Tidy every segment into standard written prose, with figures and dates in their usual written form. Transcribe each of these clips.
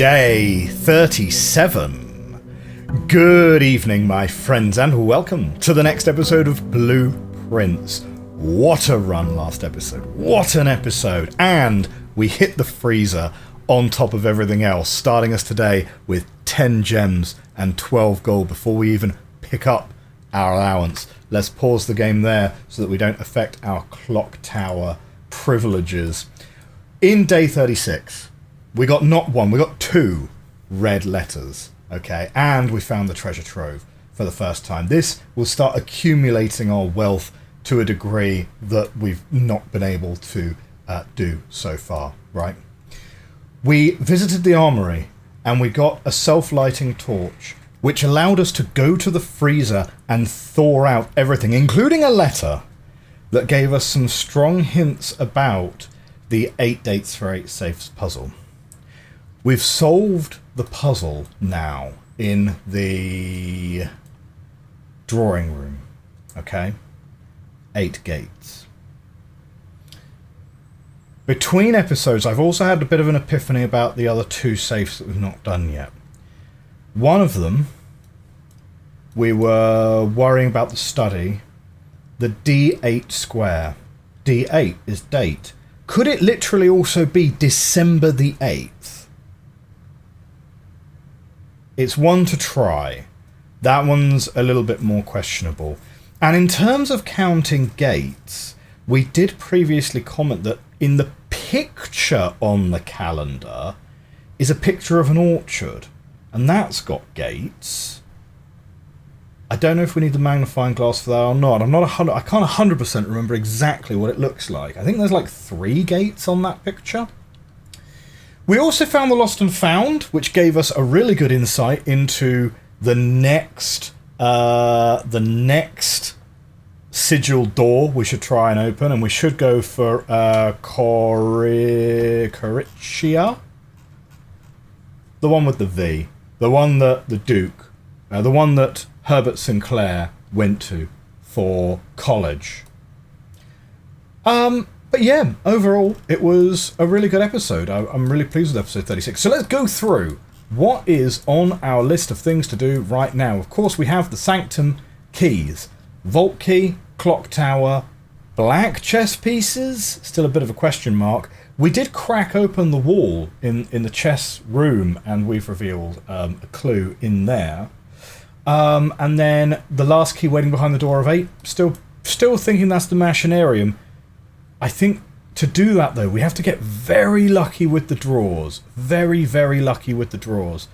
Day 37. Good evening, my friends, and welcome to the next episode of Blueprince. What a run last episode. What an episode. And we hit the freezer on top of everything else, starting us today with 10 gems and 12 gold before we even pick up our allowance. Let's pause the game there so that we don't affect our clock tower privileges. In day 36, we got not one, we got two red letters, okay? And we found the treasure trove for the first time. This will start accumulating our wealth to a degree that we've not been able to do so far, right? We visited the armory and we got a self-lighting torch, which allowed us to go to the freezer and thaw out everything, including a letter that gave us some strong hints about the 8 dates for 8 safes puzzle. We've solved the puzzle now in the drawing room, okay? 8 gates. Between episodes, I've also had a bit of an epiphany about the other 2 safes that we've not done yet. One of them, we were worrying about the study, the D8 square. D8 is date. Could it literally also be December the 8th? It's one to try. That one's a little bit more questionable. And in terms of counting gates, we did previously comment that in the picture on the calendar is a picture of an orchard. And that's got gates. I don't know if we need the magnifying glass for that or not. I can't 100% remember exactly what it looks like. I think there's like 3 gates on that picture. We also found the lost and found, which gave us a really good insight into the next sigil door we should try and open, and we should go for Coricia, the one with the V, the one that the Duke, the one that Herbert Sinclair went to for college. But yeah, overall, it was a really good episode. I'm really pleased with episode 36. So let's go through what is on our list of things to do right now. Of course, we have the Sanctum keys. Vault key, clock tower, black chess pieces, still a bit of a question mark. We did crack open the wall in the chess room, and we've revealed a clue in there. And then the last key waiting behind the door of 8. Still thinking that's the machinarium. I think to do that, though, we have to get very lucky with the draws. Very, very lucky with the draws.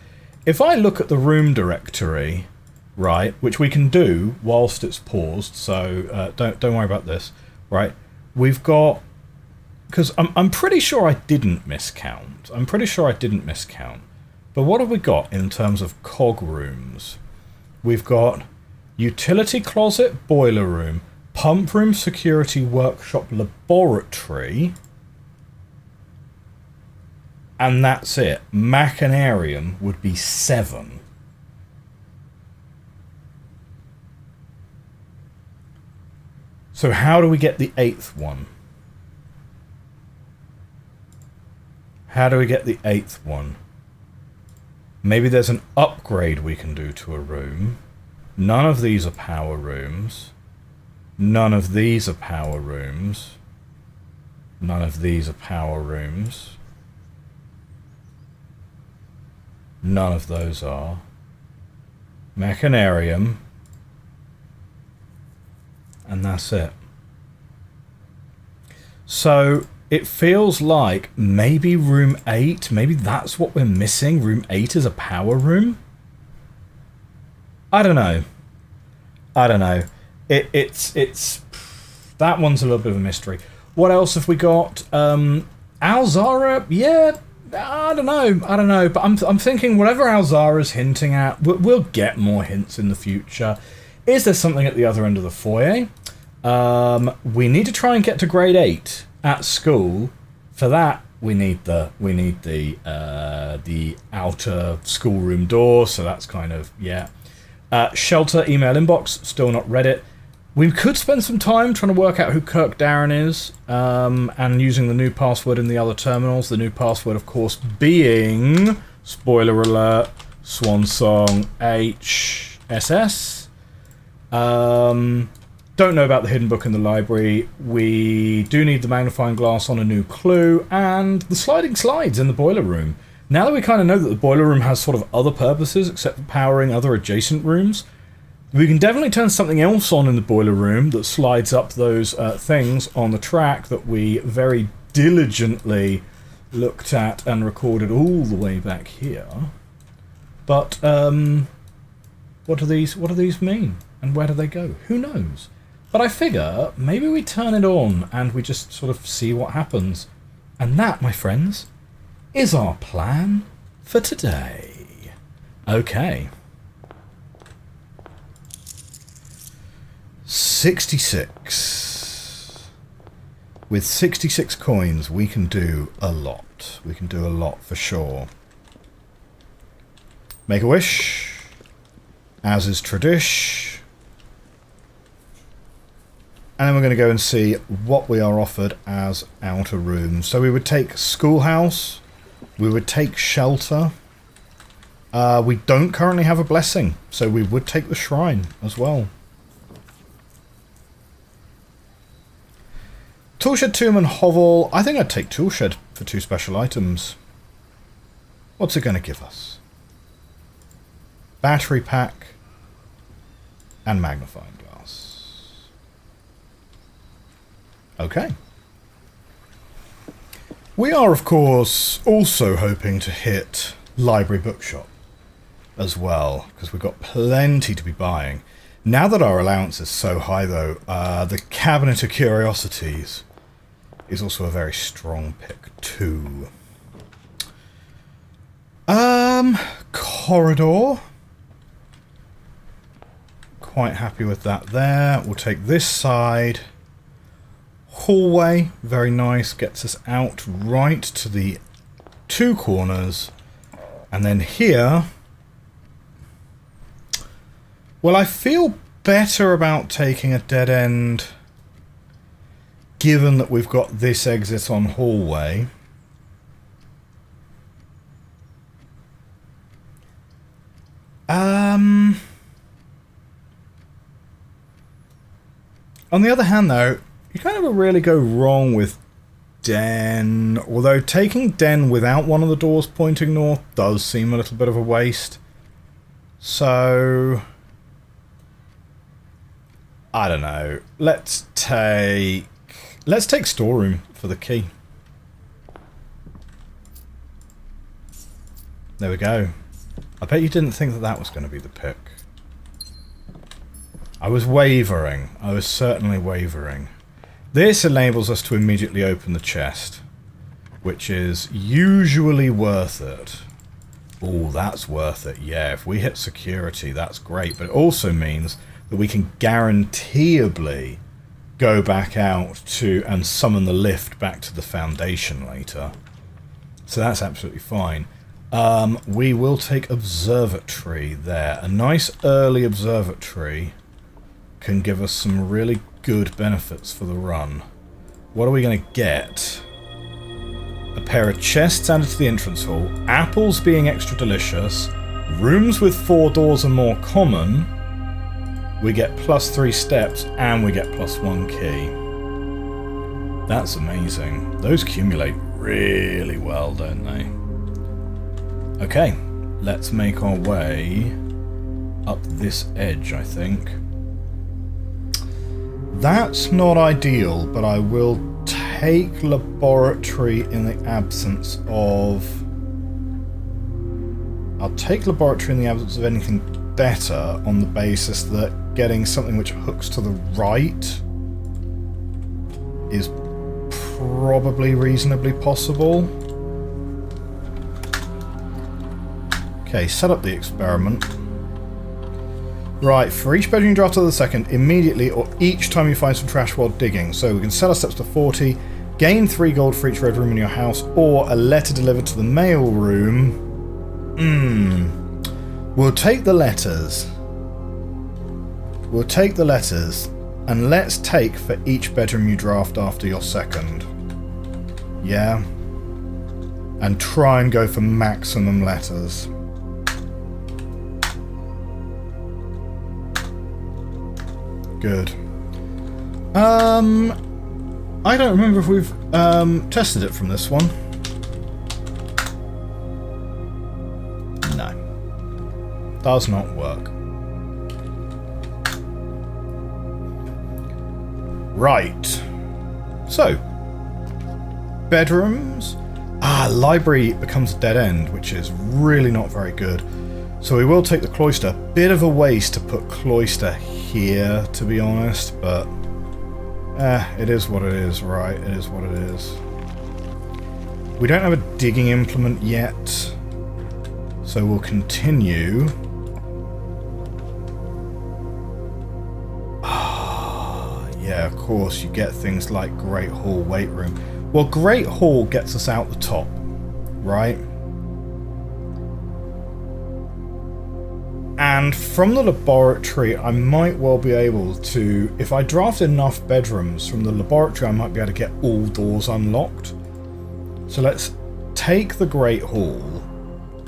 If I look at the room directory, right, which we can do whilst it's paused, so don't worry about this, right? We've got... Because I'm pretty sure I didn't miscount. But what have we got in terms of cog rooms? We've got utility closet, boiler room, pump room, security, workshop, laboratory. And that's it. Machinarium would be 7. So how do we get the 8th one? Maybe there's an upgrade we can do to a room. None of these are power rooms. None of these are power rooms. None of these are power rooms. None of those are. Machinarium. And that's it. So it feels like maybe room 8, maybe that's what we're missing. Room 8 is a power room? I don't know. It's that one's a little bit of a mystery. What else have we got? Alzara? Yeah, I don't know. But I'm thinking whatever Alzara's hinting at, we'll get more hints in the future. Is there something at the other end of the foyer? We need to try and get to grade 8 at school. For that, we need the outer schoolroom door. So that's kind of, yeah. Shelter email inbox, still not read it. We could spend some time trying to work out who Kirk Darren is, and using the new password in the other terminals. The new password, of course, being Spoiler alert. Swan Song HSS. Don't know about the hidden book in the library. We do need the magnifying glass on a new clue, and the sliding slides in the boiler room. Now that we kind of know that the boiler room has sort of other purposes except for powering other adjacent rooms, we can definitely turn something else on in the boiler room that slides up those things on the track that we very diligently looked at and recorded all the way back here. But what do these mean? And where do they go? Who knows? But I figure maybe we turn it on and we just sort of see what happens. And that, my friends, is our plan for today. Okay. 66. With 66 coins, we can do a lot. We can do a lot for sure. Make a wish, as is tradish. And then we're going to go and see what we are offered as outer rooms. So we would take schoolhouse. We would take shelter. We don't currently have a blessing, so we would take the shrine as well. Toolshed, tomb and hovel. I think I'd take toolshed for 2 special items. What's it going to give us? Battery pack and magnifying glass. Okay. We are, of course, also hoping to hit library bookshop as well, because we've got plenty to be buying. Now that our allowance is so high, though, the Cabinet of Curiosities is also a very strong pick, too. Corridor. Quite happy with that there. We'll take this side. Hallway, very nice, gets us out right to the 2 corners. And then here, well, I feel better about taking a dead end given that we've got this exit on hallway. On the other hand, though, you kind of really go wrong with den, although taking den without one of the doors pointing north does seem a little bit of a waste. So, I don't know. Let's take storeroom for the key. There we go. I bet you didn't think that that was going to be the pick. I was wavering. I was certainly wavering. This enables us to immediately open the chest, which is usually worth it. Oh, that's worth it. Yeah, if we hit security, that's great. But it also means that we can guaranteeably go back out to and summon the lift back to the foundation later. So that's absolutely fine. We will take observatory there. A nice early observatory can give us some really good benefits for the run. What are we going to get? A pair of chests added to the entrance hall, apples being extra delicious, rooms with 4 doors are more common, we get +3 steps, and we get +1 key. That's amazing. Those accumulate really well, don't they? Okay, let's make our way up this edge, I think. That's not ideal, but I will take laboratory in the absence of... I'll take laboratory in the absence of anything better on the basis that getting something which hooks to the right is probably reasonably possible. Okay, set up the experiment. Right, for each bedroom draft of the second, immediately or each time you find some trash while digging. So we can set our steps to 40, gain 3 gold for each red room in your house, or a letter delivered to the mail room. We'll take the letters. We'll take the letters, and let's take for each bedroom you draft after your second. Yeah. and try and go for maximum letters. Good. I don't remember if we've tested it from this one. No. Does not work. Right. So, bedrooms. Library becomes a dead end, which is really not very good. So we will take the cloister. Bit of a waste to put cloister here, to be honest, but it is what it is, right? It is what it is. We don't have a digging implement yet, so we'll continue. Yeah, of course, you get things like Great Hall, Weight Room. Well, Great Hall gets us out the top, right? And from the laboratory, I might well be able to, if I draft enough bedrooms from the laboratory, I might be able to get all doors unlocked. So let's take the Great Hall.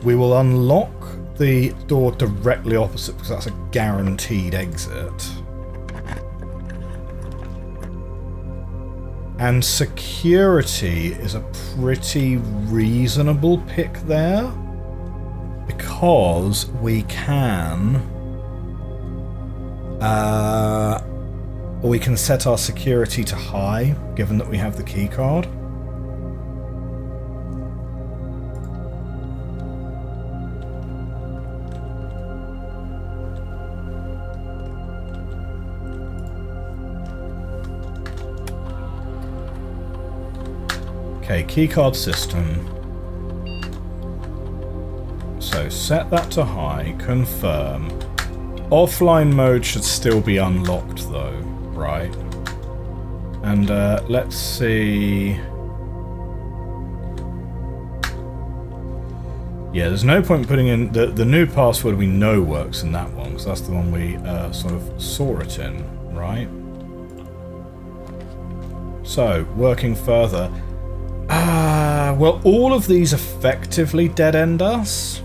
We will unlock the door directly opposite because that's a guaranteed exit. And security is a pretty reasonable pick there, because we can set our security to high, given that we have the key card. Okay, keycard system. So set that to high, confirm. Offline mode should still be unlocked though, right? And let's see. Yeah, there's no point putting in the new password. We know works in that one because that's the one we sort of saw it in, right? So working further. Well, all of these effectively dead-end us,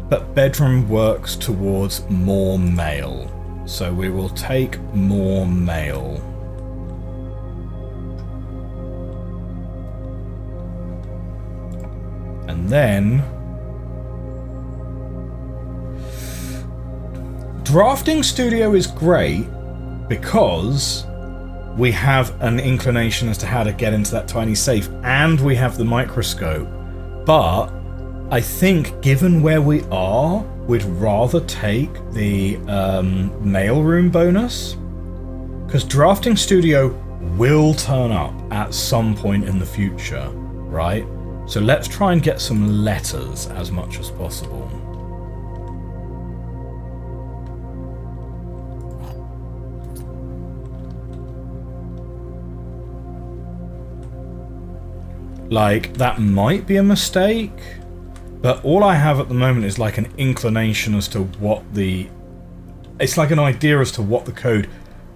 but bedroom works towards more mail, so we will take more mail. And then drafting studio is great because we have an inclination as to how to get into that tiny safe, and we have the microscope. But I think, given where we are, we'd rather take the mailroom bonus, because drafting studio will turn up at some point in the future, right? So let's try and get some letters as much as possible. Like, that might be a mistake, but all I have at the moment is like an inclination as to what the... It's like an idea as to what the code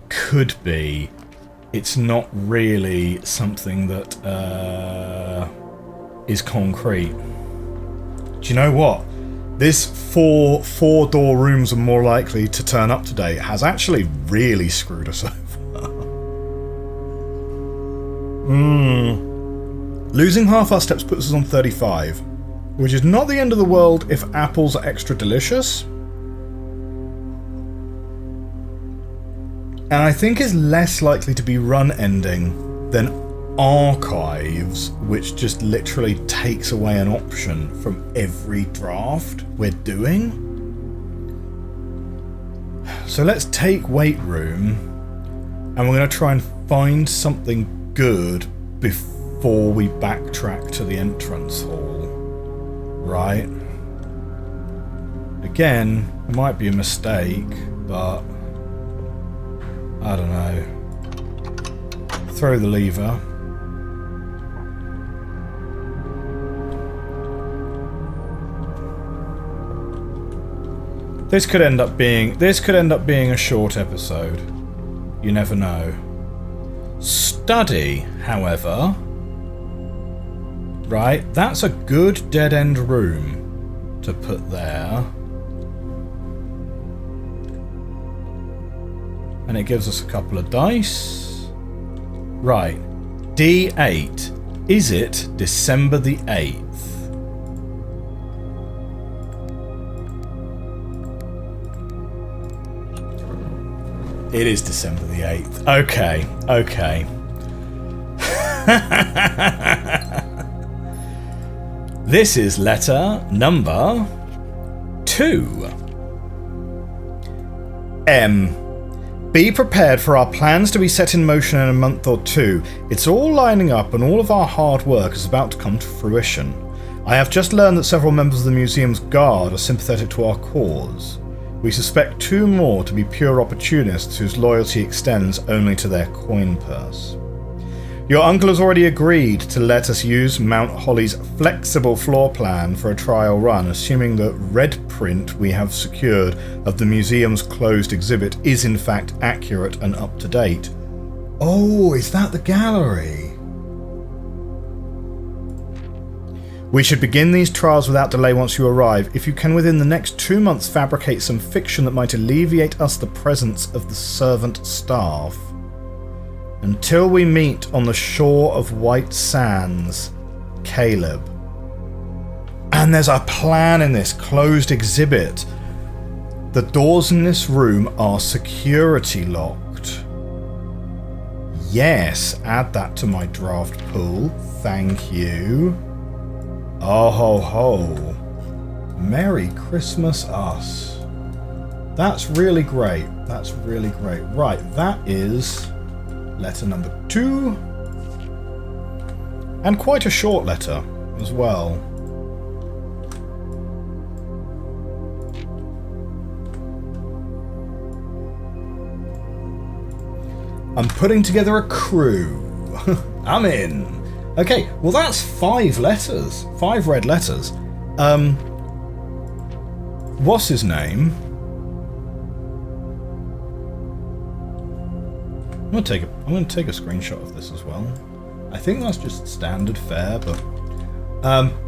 could be. It's not really something that is concrete. Do you know what? This four-door rooms are more likely to turn up today has actually really screwed us over. Losing half our steps puts us on 35, which is not the end of the world if apples are extra delicious. And I think is less likely to be run ending than archives, which just literally takes away an option from every draft we're doing. So let's take weight room, and we're going to try and find something good before we backtrack to the entrance hall, right? Again, it might be a mistake, but I don't know. Throw the lever. This could end up being a short episode. You never know. Study, however, Right, that's a good dead-end room to put there. And it gives us a couple of dice. Right, D8. Is it December the 8th? It is December the 8th. Okay, okay. This is letter number 2. M. Be prepared for our plans to be set in motion in a month or two. It's all lining up and all of our hard work is about to come to fruition. I have just learned that several members of the museum's guard are sympathetic to our cause. We suspect 2 more to be pure opportunists whose loyalty extends only to their coin purse. Your uncle has already agreed to let us use Mount Holly's flexible floor plan for a trial run, assuming the red print we have secured of the museum's closed exhibit is in fact accurate and up to date. Oh, is that the gallery? We should begin these trials without delay once you arrive. If you can within the next 2 months fabricate some fiction that might alleviate us the presence of the servant staff. Until we meet on the shore of White Sands, Caleb. And there's a plan in this closed exhibit. The doors in this room are security locked. Yes, add that to my draft pool. Thank you. Oh ho ho. Merry Christmas us. That's really great. That's really great. Right, that is letter number 2. And quite a short letter as well. I'm putting together a crew. I'm in. Okay, well that's 5 letters. 5 red letters. What's his name? I'm gonna take a screenshot of this as well. I think that's just standard fare, but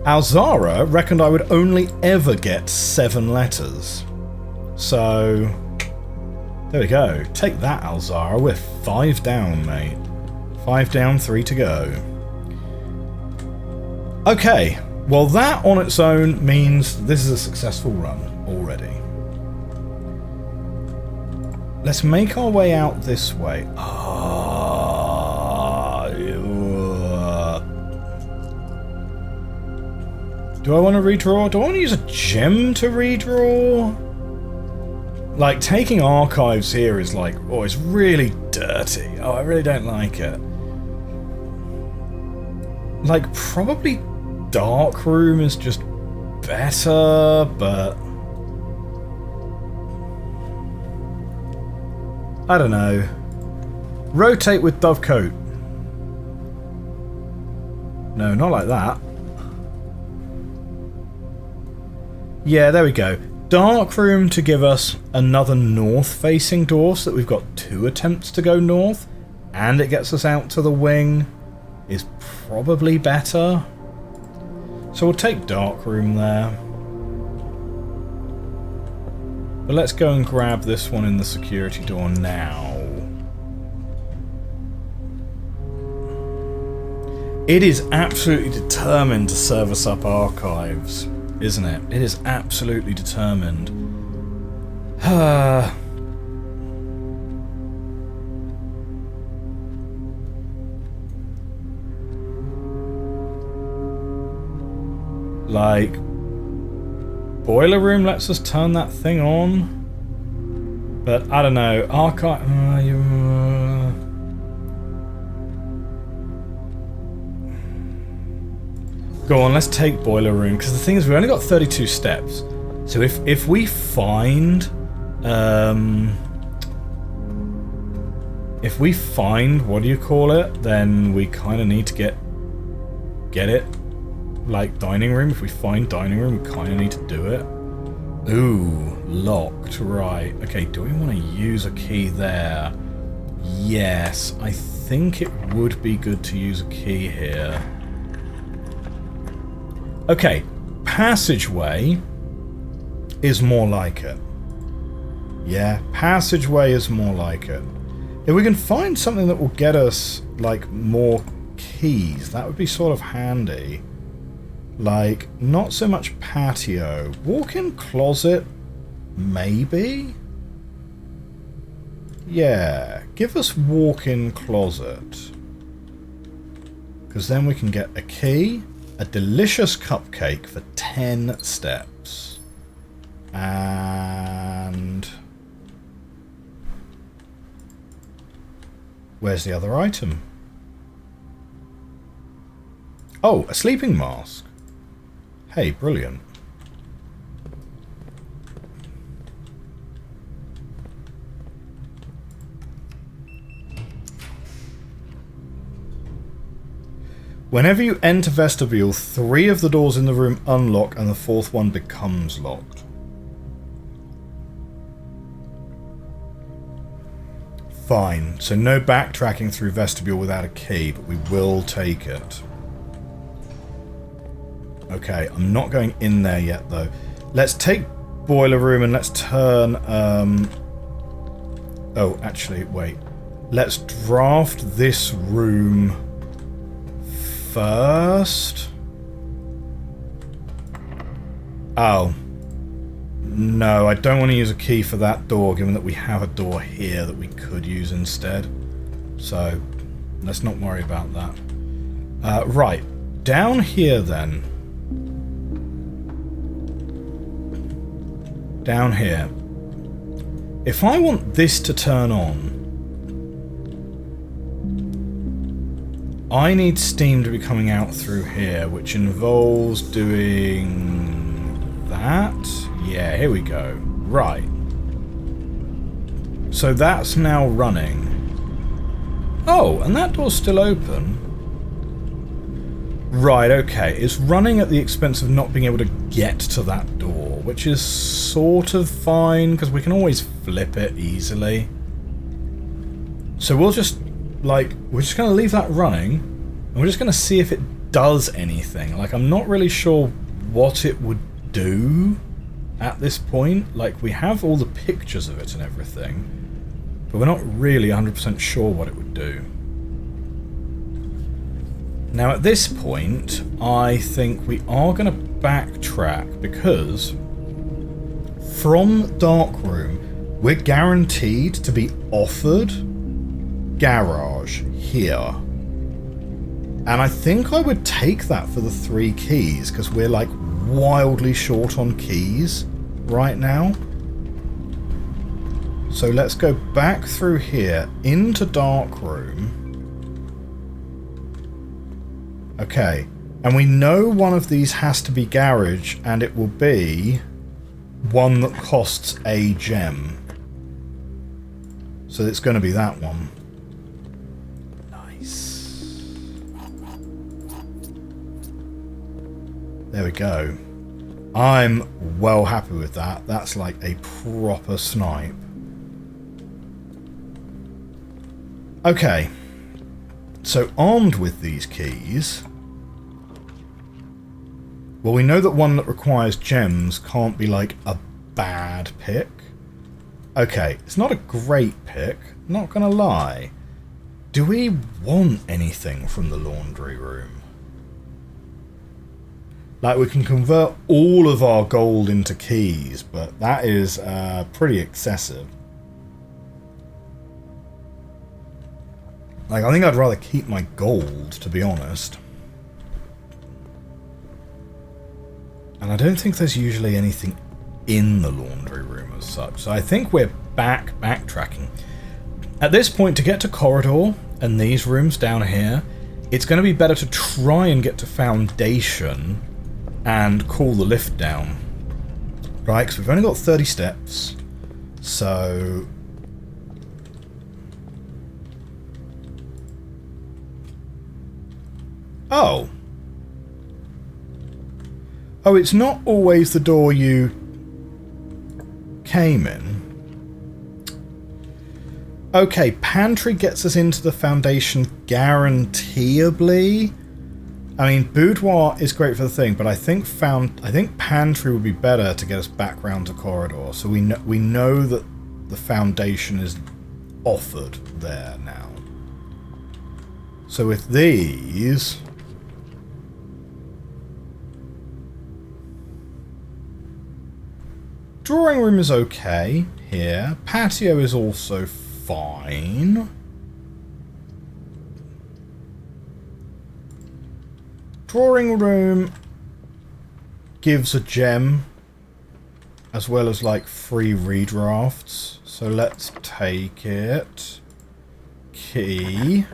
Alzara reckoned I would only ever get 7 letters. So there we go. Take that, Alzara. We're 5 down, mate. 5 down, 3 to go. Okay, well that on its own means this is a successful run already. Let's make our way out this way. Do I want to redraw? Do I want to use a gem to redraw? Like, taking archives here is like, oh, it's really dirty. Oh, I really don't like it. Like, probably Darkroom is just better, but I don't know. Rotate with Dovecoat. No, not like that. Yeah, there we go. Darkroom to give us another north-facing door so that we've got 2 attempts to go north, and it gets us out to the wing, is probably better. So we'll take Darkroom there. But let's go and grab this one in the security door now. It is absolutely determined to service up archives, isn't it? It is absolutely determined. Like, Boiler Room lets us turn that thing on, but I don't know. Archive. Go on, let's take Boiler Room, because the thing is, we've only got 32 steps. So if we find what do you call it, then we kind of need to get it. Like dining room, if we find dining room, we kind of need to do it. Ooh, locked, right. Okay, do we want to use a key there? Yes, I think it would be good to use a key here. Okay, passageway is more like it. Yeah, passageway is more like it. If we can find something that will get us, like, more keys, that would be sort of handy. Like, not so much patio. Walk-in closet, maybe? Yeah, give us walk-in closet. Because then we can get a key, a delicious cupcake for 10 steps. And... where's the other item? Oh, a sleeping mask. Hey, brilliant. Whenever you enter vestibule, 3 of the doors in the room unlock and the 4th one becomes locked. Fine, so no backtracking through vestibule without a key, but we will take it. Okay, I'm not going in there yet, though. Let's take boiler room and let's turn... Oh, actually, wait. Let's draft this room first. Oh. No, I don't want to use a key for that door, given that we have a door here that we could use instead. So, let's not worry about that. Right. Down here, then. Down here. If I want this to turn on, I need steam to be coming out through here, which involves doing that. Yeah, here we go. Right. So that's now running. Oh, and that door's still open. Right, okay. It's running at the expense of not being able to get to that door, which is sort of fine, because we can always flip it easily. So we'll just, like, we're just going to leave that running, and we're just going to see if it does anything. Like, I'm not really sure what it would do at this point. Like, we have all the pictures of it and everything, but we're not really 100% sure what it would do. Now at this point, I think we are going to backtrack, because from Darkroom, we're guaranteed to be offered garage here. And I think I would take that for the 3 keys, because we're like wildly short on keys right now. So let's go back through here into Darkroom. Okay, and we know one of these has to be garage, and it will be one that costs a gem. So it's going to be that one. Nice. There we go. I'm well happy with that. That's like a proper snipe. Okay. So armed with these keys... well, we know that one that requires gems can't be like a bad pick. Okay, it's not a great pick, not gonna lie. Do we want anything from the laundry room? Like, we can convert all of our gold into keys, but that is pretty excessive. Like, I think I'd rather keep my gold, to be honest. And I don't think there's usually anything in the laundry room as such. So I think we're backtracking. At this point, to get to corridor and these rooms down here, it's going to be better to try and get to foundation and call the lift down. Right, because we've only got 30 steps. So... oh. Oh, it's not always the door you came in. Okay, pantry gets us into the foundation guaranteeably. I mean, boudoir is great for the thing, but I think pantry would be better to get us back round to corridor. So we know that the foundation is offered there now. So with these, drawing room is okay here. Patio is also fine. Drawing room gives a gem as well as like free redrafts. So let's take it. Key.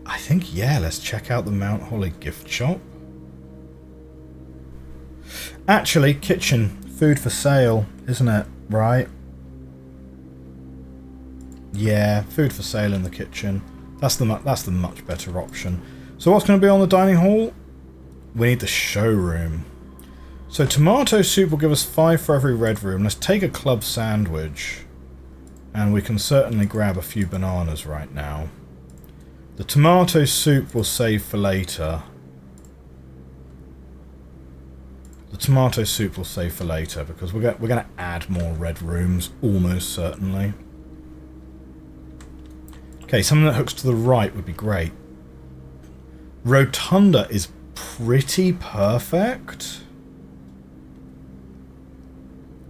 I think, yeah, let's check out the Mount Holly gift shop. Actually, kitchen, food for sale, isn't it? Right? Yeah, food for sale in the kitchen. That's the much better option. So what's going to be on the dining hall? We need the showroom. So tomato soup will give us 5 for every red room. Let's take a club sandwich. And we can certainly grab a few bananas right now. The tomato soup we'll save for later. The tomato soup we'll save for later because we're going to add more red rooms, almost certainly. Okay, something that hooks to the right would be great. Rotunda is pretty perfect.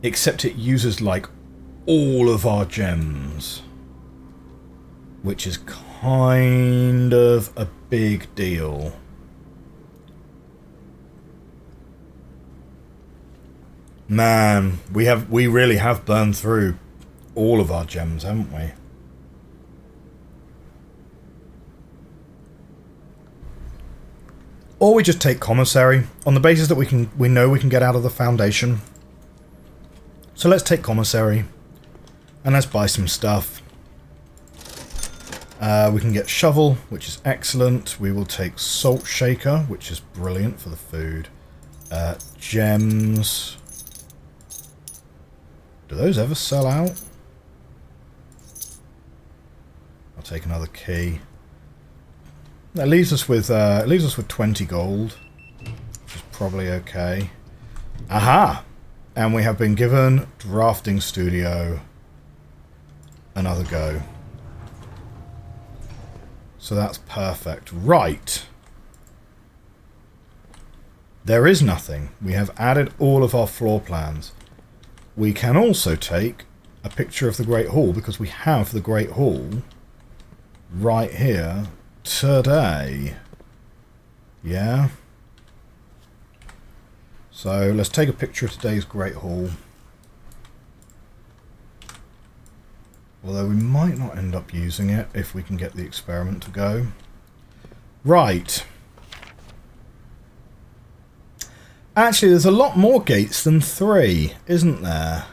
Except it uses, like, all of our gems. Which is kind of a big deal. Man, we really have burned through all of our gems, haven't we? Or we just take commissary on the basis that we know we can get out of the foundation. So let's take commissary and let's buy some stuff. We can get shovel, which is excellent. We will take salt shaker, which is brilliant for the food. Gems. Do those ever sell out? I'll take another key. That leaves us with 20 gold, which is probably okay. Aha! And we have been given drafting studio. Another go. So that's perfect. Right. There is nothing. We have added all of our floor plans. We can also take a picture of the Great Hall because we have the Great Hall right here today. Yeah. So let's take a picture of today's Great Hall. Although we might not end up using it if we can get the experiment to go. Right. Actually, there's a lot more gates than 3, isn't there?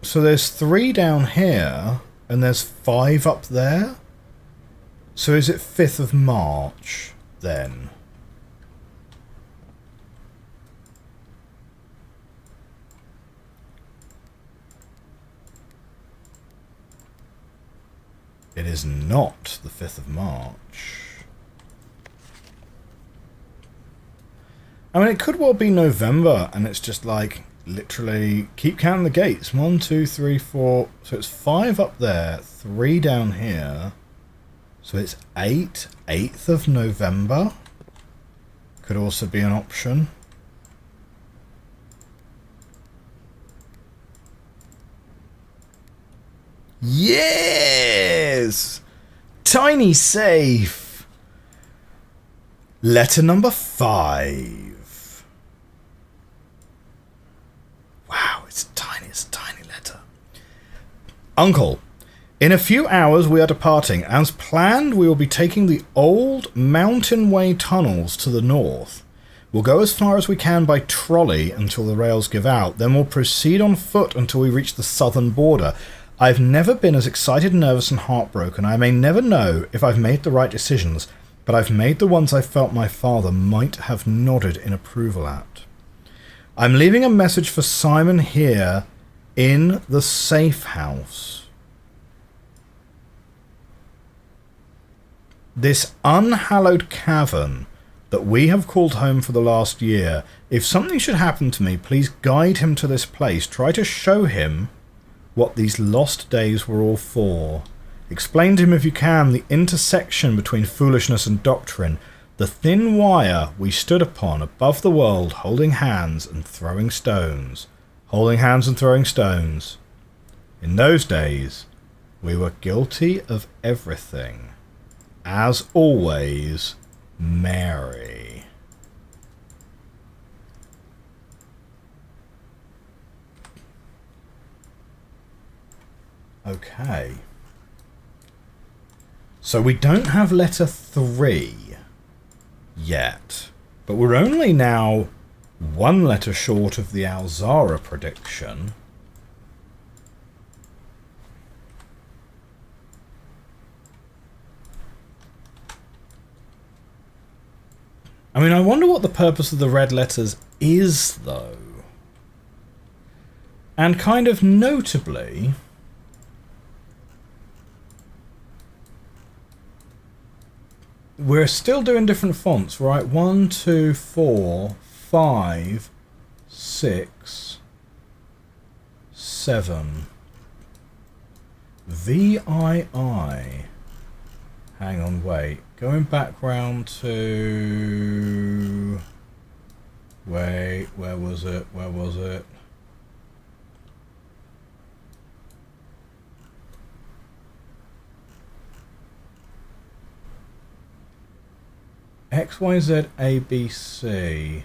So there's 3 down here, and there's 5 up there. So is it 5th of March, then? It is not the 5th of March. I mean, it could well be November, and it's just like, literally, keep counting the gates. 1, 2, 3, 4. So it's 5 up there, 3 down here. So it's 8th of November. Could also be an option. Yes! Tiny safe. Letter number 5. Wow, it's a tiny letter. Uncle, in a few hours we are departing. As planned, we will be taking the old Mountain Way tunnels to the north. We'll go as far as we can by trolley until the rails give out. Then we'll proceed on foot until we reach the southern border. I've never been as excited, nervous and heartbroken. I may never know if I've made the right decisions, but I've made the ones I felt my father might have nodded in approval at. I'm leaving a message for Simon here in the safe house. This unhallowed cavern that we have called home for the last year. If something should happen to me, please guide him to this place. Try to show him what these lost days were all for. Explain to him, if you can, the intersection between foolishness and doctrine. The thin wire we stood upon above the world, holding hands and throwing stones. Holding hands and throwing stones. In those days, we were guilty of everything. As always, Mary. Okay. So we don't have letter 3 yet, but we're only now one letter short of the Alzara prediction. I mean, I wonder what the purpose of the red letters is, though. And kind of notably, we're still doing different fonts, right? 1, 2, 4, 5, 6, 7. VII. Hang on, wait. Going back round to... Wait, where was it? Where was it? X, Y, Z, A, B, C.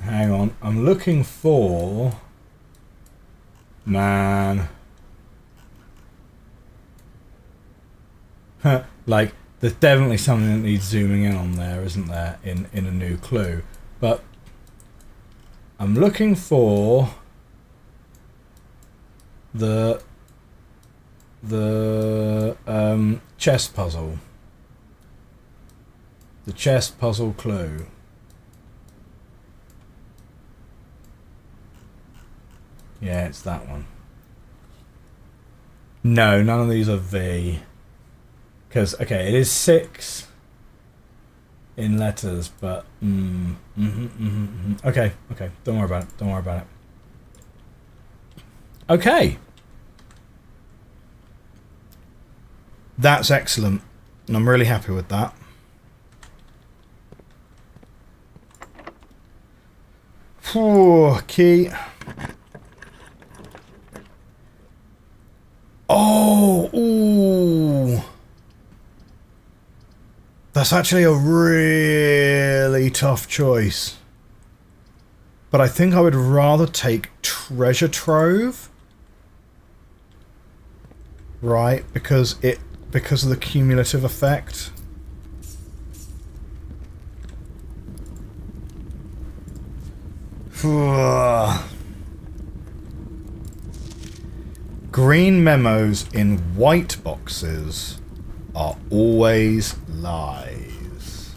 Hang on, I'm looking for... Man. Like, there's definitely something that needs zooming in on there, isn't there, in a new clue. But I'm looking for the chess puzzle. The chess puzzle clue. Yeah, it's that one. No, none of these are V. Because, okay, it is 6 in letters, but... Okay, okay, don't worry about it, don't worry about it. Okay. That's excellent, and I'm really happy with that. Key. Oh, ooh. That's actually a really tough choice. But I think I would rather take Treasure Trove. Right, because of the cumulative effect. Green memos in white boxes are always lies.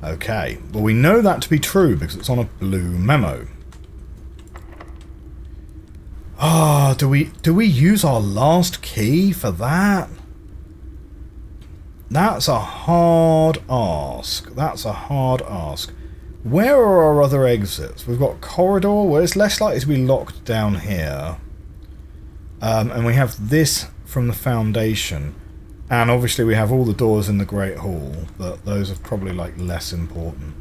Okay, well, we know that to be true because it's on a blue memo. Ah, do we use our last key for that? That's a hard ask. That's a hard ask. Where are our other exits? We've got corridor, where it's less likely to be locked down here. And we have this from the foundation. And obviously we have all the doors in the Great Hall, but those are probably like less important.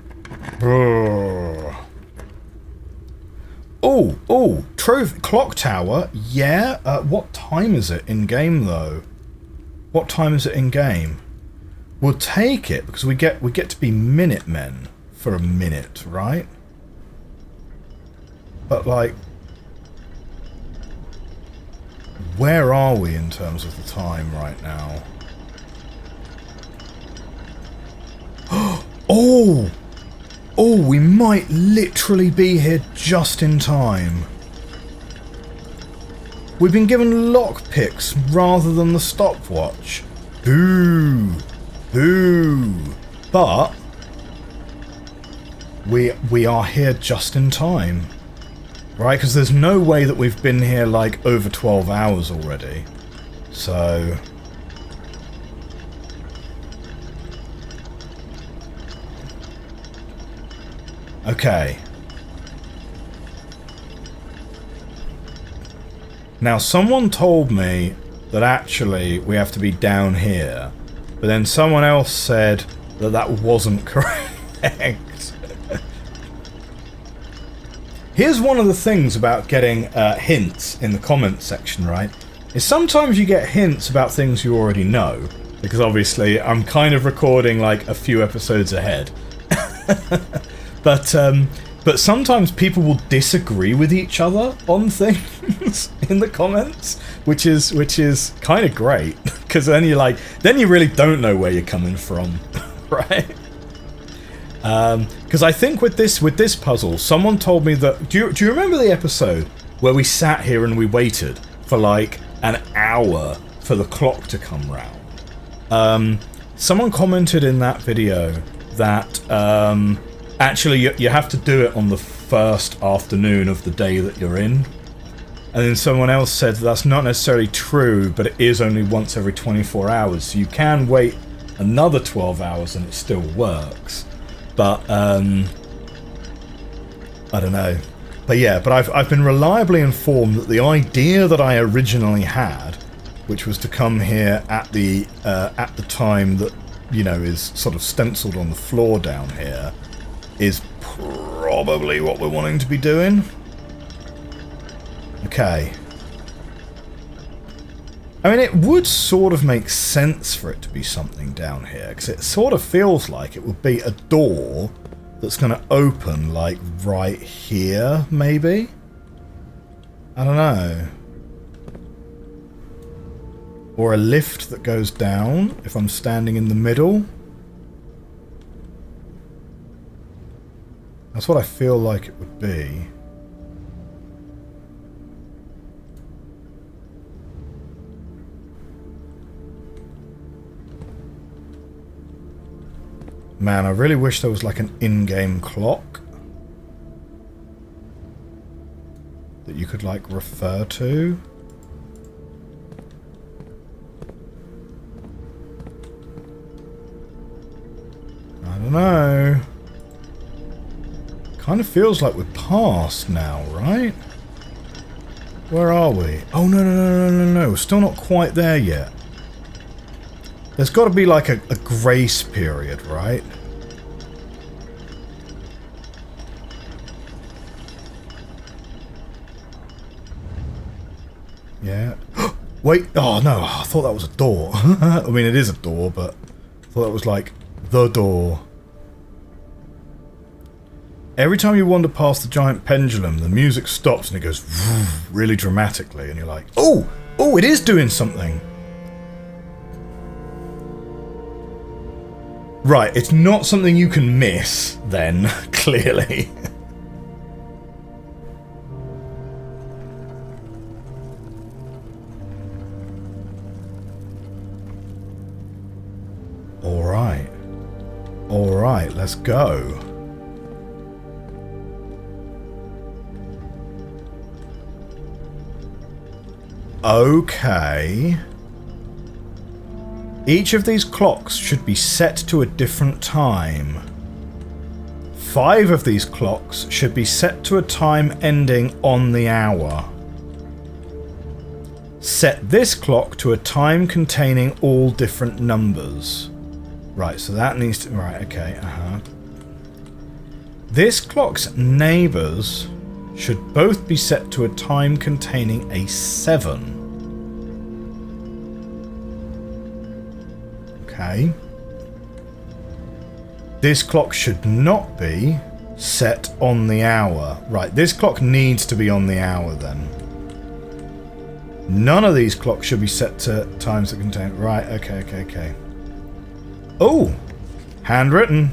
Oh, Trove Clock Tower, yeah. What time is it in game though? What time is it in game? We'll take it because we get to be Minutemen for a minute, right? But like, where are we in terms of the time right now? Oh, Oh, we might literally be here just in time. We've been given lockpicks rather than the stopwatch. Boo! Boo! But we are here just in time. Right? Because there's no way that we've been here like over 12 hours already. So... okay. Now, someone told me that actually we have to be down here, but then someone else said that that wasn't correct. Here's one of the things about getting hints in the comments section, right? Is sometimes you get hints about things you already know, because obviously I'm kind of recording like a few episodes ahead. But sometimes people will disagree with each other on things in the comments, which is kind of great, because then you really don't know where you're coming from, right? Because I think with this puzzle, someone told me that. Do you remember the episode where we sat here and we waited for like an hour for the clock to come round? Someone commented in that video that. Actually, you have to do it on the first afternoon of the day that you're in. And then someone else said that's not necessarily true, but it is only once every 24 hours. So you can wait another 12 hours and it still works. But, I don't know. But yeah, but I've been reliably informed that the idea that I originally had, which was to come here at the time that, you know, is sort of stenciled on the floor down here, is probably what we're wanting to be doing. Okay. I mean, it would sort of make sense for it to be something down here, because it sort of feels like it would be a door that's going to open, like, right here, maybe? I don't know. Or a lift that goes down, if I'm standing in the middle. That's what I feel like it would be. Man, I really wish there was like an in-game clock that you could like refer to. I don't know. Kind of feels like we're past now, right? Where are we? Oh, no. We're still not quite there yet. There's got to be like a grace period, right? Yeah. Wait. Oh, no. I thought that was a door. I mean, it is a door, but I thought that was like the door. Every time you wander past the giant pendulum, the music stops and it goes really dramatically, and you're like, oh, it is doing something. Right, it's not something you can miss, then, clearly. Alright, let's go. Okay. Each of these clocks should be set to a different time. 5 of these clocks should be set to a time ending on the hour. Set this clock to a time containing all different numbers. Right, so that needs to... Right, okay, This clock's neighbours should both be set to a time containing a 7. Okay. This clock should not be set on the hour. Right, this clock needs to be on the hour then. None of these clocks should be set to times that contain... Right, okay. Oh! Handwritten.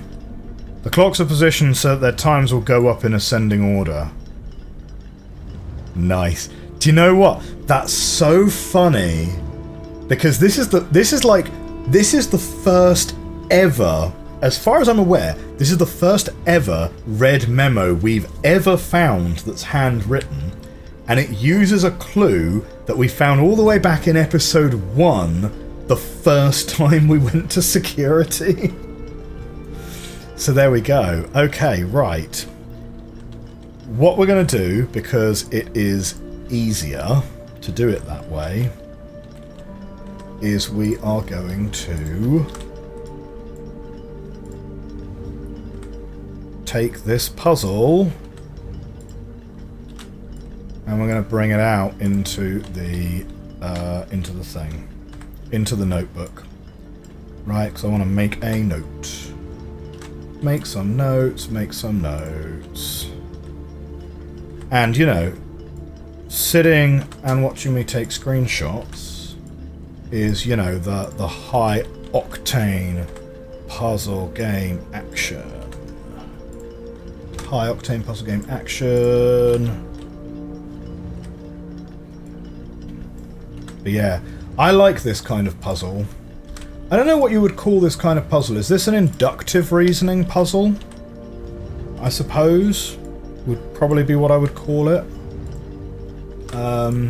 The clocks are positioned so that their times will go up in ascending order. Nice. Do you know what? That's so funny. Because this is the first ever, as far as I'm aware, this is the first ever red memo we've ever found that's handwritten. And it uses a clue that we found all the way back in episode 1, the first time we went to security. So there we go. Okay, right. What we're going to do, because it is easier to do it that way, is we are going to take this puzzle and we're going to bring it out into the thing, into the notebook, right? Because I want to make a note, make some notes, and you know, sitting and watching me take screenshots is, you know, the high octane puzzle game action. High octane puzzle game action. But yeah, I like this kind of puzzle. I don't know what you would call this kind of puzzle. Is this an inductive reasoning puzzle? I suppose would probably be what I would call it. But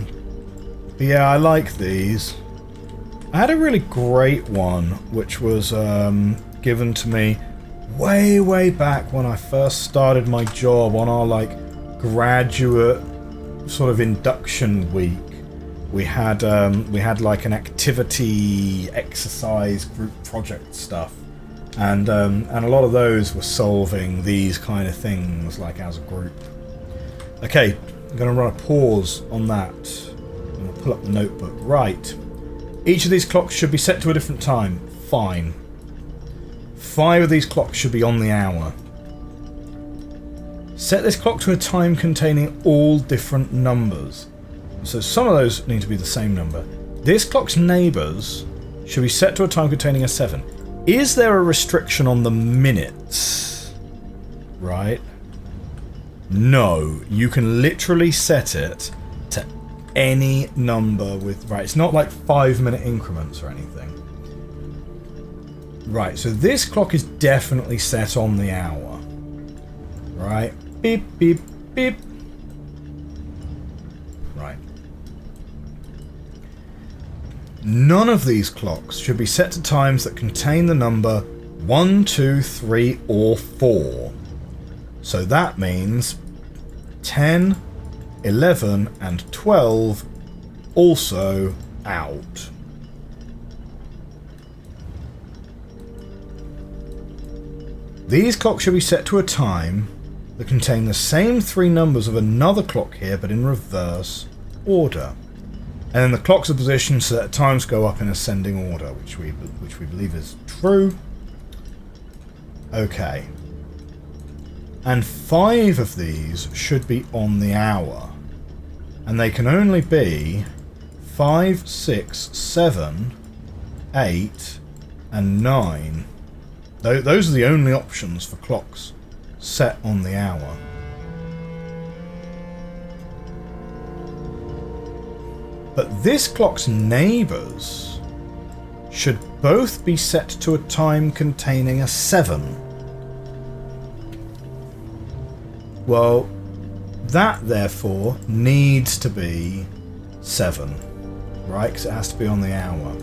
yeah, I like these. I had a really great one, which was given to me way back when I first started my job on our like graduate sort of induction week. We had like an activity, exercise, group project stuff, and a lot of those were solving these kind of things like as a group. Okay, I'm going to run a pause on that. I'm going to pull up the notebook. Right. Each of these clocks should be set to a different time. Fine. 5 of these clocks should be on the hour. Set this clock to a time containing all different numbers. So some of those need to be the same number. This clock's neighbours should be set to a time containing a 7. Is there a restriction on the minutes? Right. No. You can literally set it to any number with... Right, it's not like 5-minute increments or anything. Right, so this clock is definitely set on the hour. Right. Beep, beep, beep. Right. None of these clocks should be set to times that contain the number 1, 2, 3, or 4. So that means 10, 11, and 12 also out. These clocks should be set to a time that contain the same 3 numbers of another clock here, but in reverse order. And then the clocks are positioned so that times go up in ascending order, which we believe is true. Okay. And 5 of these should be on the hour. And they can only be 5, 6, 7, 8, and 9. Those are the only options for clocks set on the hour. But this clock's neighbours should both be set to a time containing a 7. Well, that therefore needs to be 7, right? Because it has to be on the hour.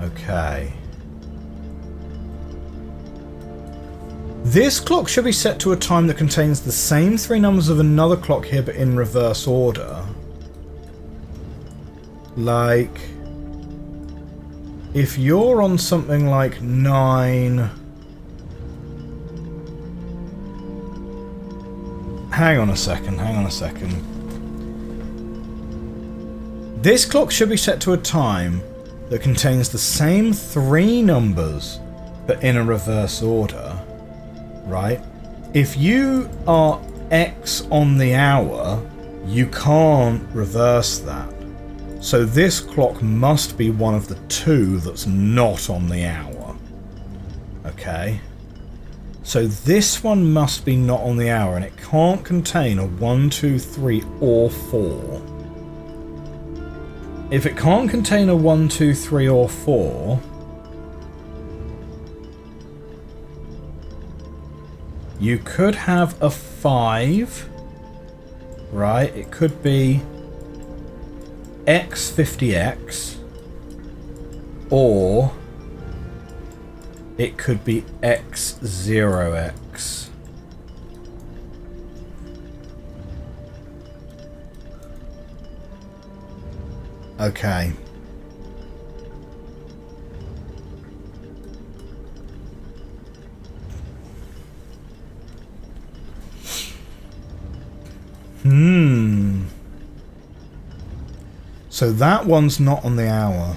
Okay. This clock should be set to a time that contains the same 3 numbers of another clock here, but in reverse order. Like, if you're on something like 9... Hang on a second. This clock should be set to a time that contains the same 3 numbers, but in a reverse order, right? If you are X on the hour, you can't reverse that. So this clock must be one of the two that's not on the hour. Okay. So this one must be not on the hour, and it can't contain a 1, 2, 3, or 4. If it can't contain a 1, 2, 3, or 4, you could have a 5, right? It could be X50X, or it could be X0X. Okay. So that one's not on the hour.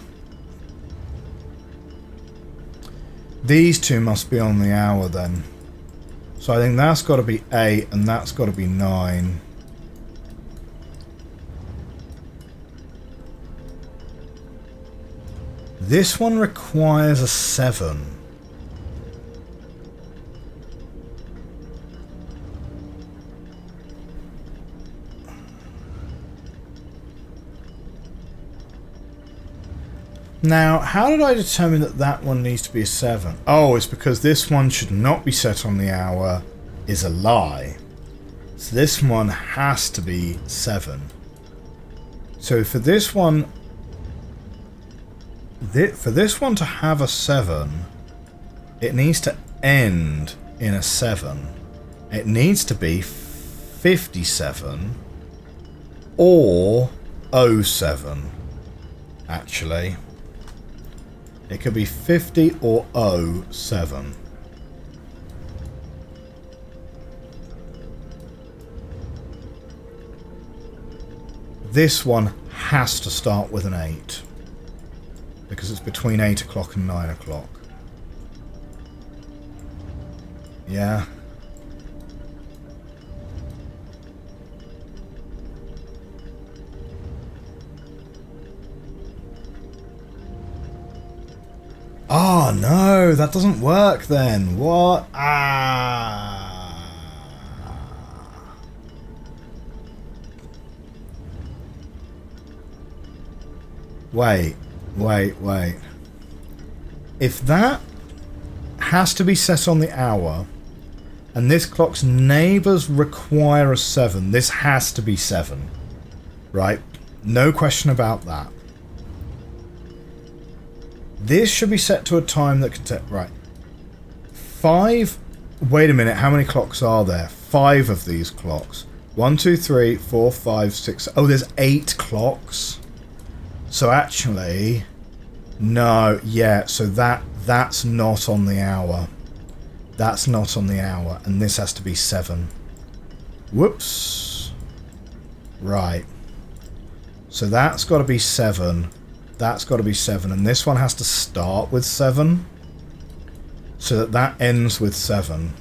These two must be on the hour then. So I think that's got to be 8 and that's got to be 9. This one requires a 7. Now, how did I determine that that one needs to be a 7? Oh, it's because this one should not be set on the hour is a lie. So this one has to be 7. So for this one... for this one to have a 7, it needs to end in a 7. It needs to be 57 or 07, actually. It could be 50 or 07. This one has to start with an 8. Because it's between 8 o'clock and 9 o'clock. Yeah. Oh no, that doesn't work then. What? Wait. If that has to be set on the hour, and this clock's neighbours require a 7, this has to be 7. Right? No question about that. This should be set to a time that can set... Right. 5... Wait a minute, how many clocks are there? 5 of these clocks. 1, 2, 3, 4, 5, 6... Oh, there's 8 clocks. So actually... No, yeah, so that's not on the hour. That's not on the hour, and this has to be 7. Whoops. Right. So that's got to be 7. That's got to be 7, and this one has to start with 7. So that ends with 7.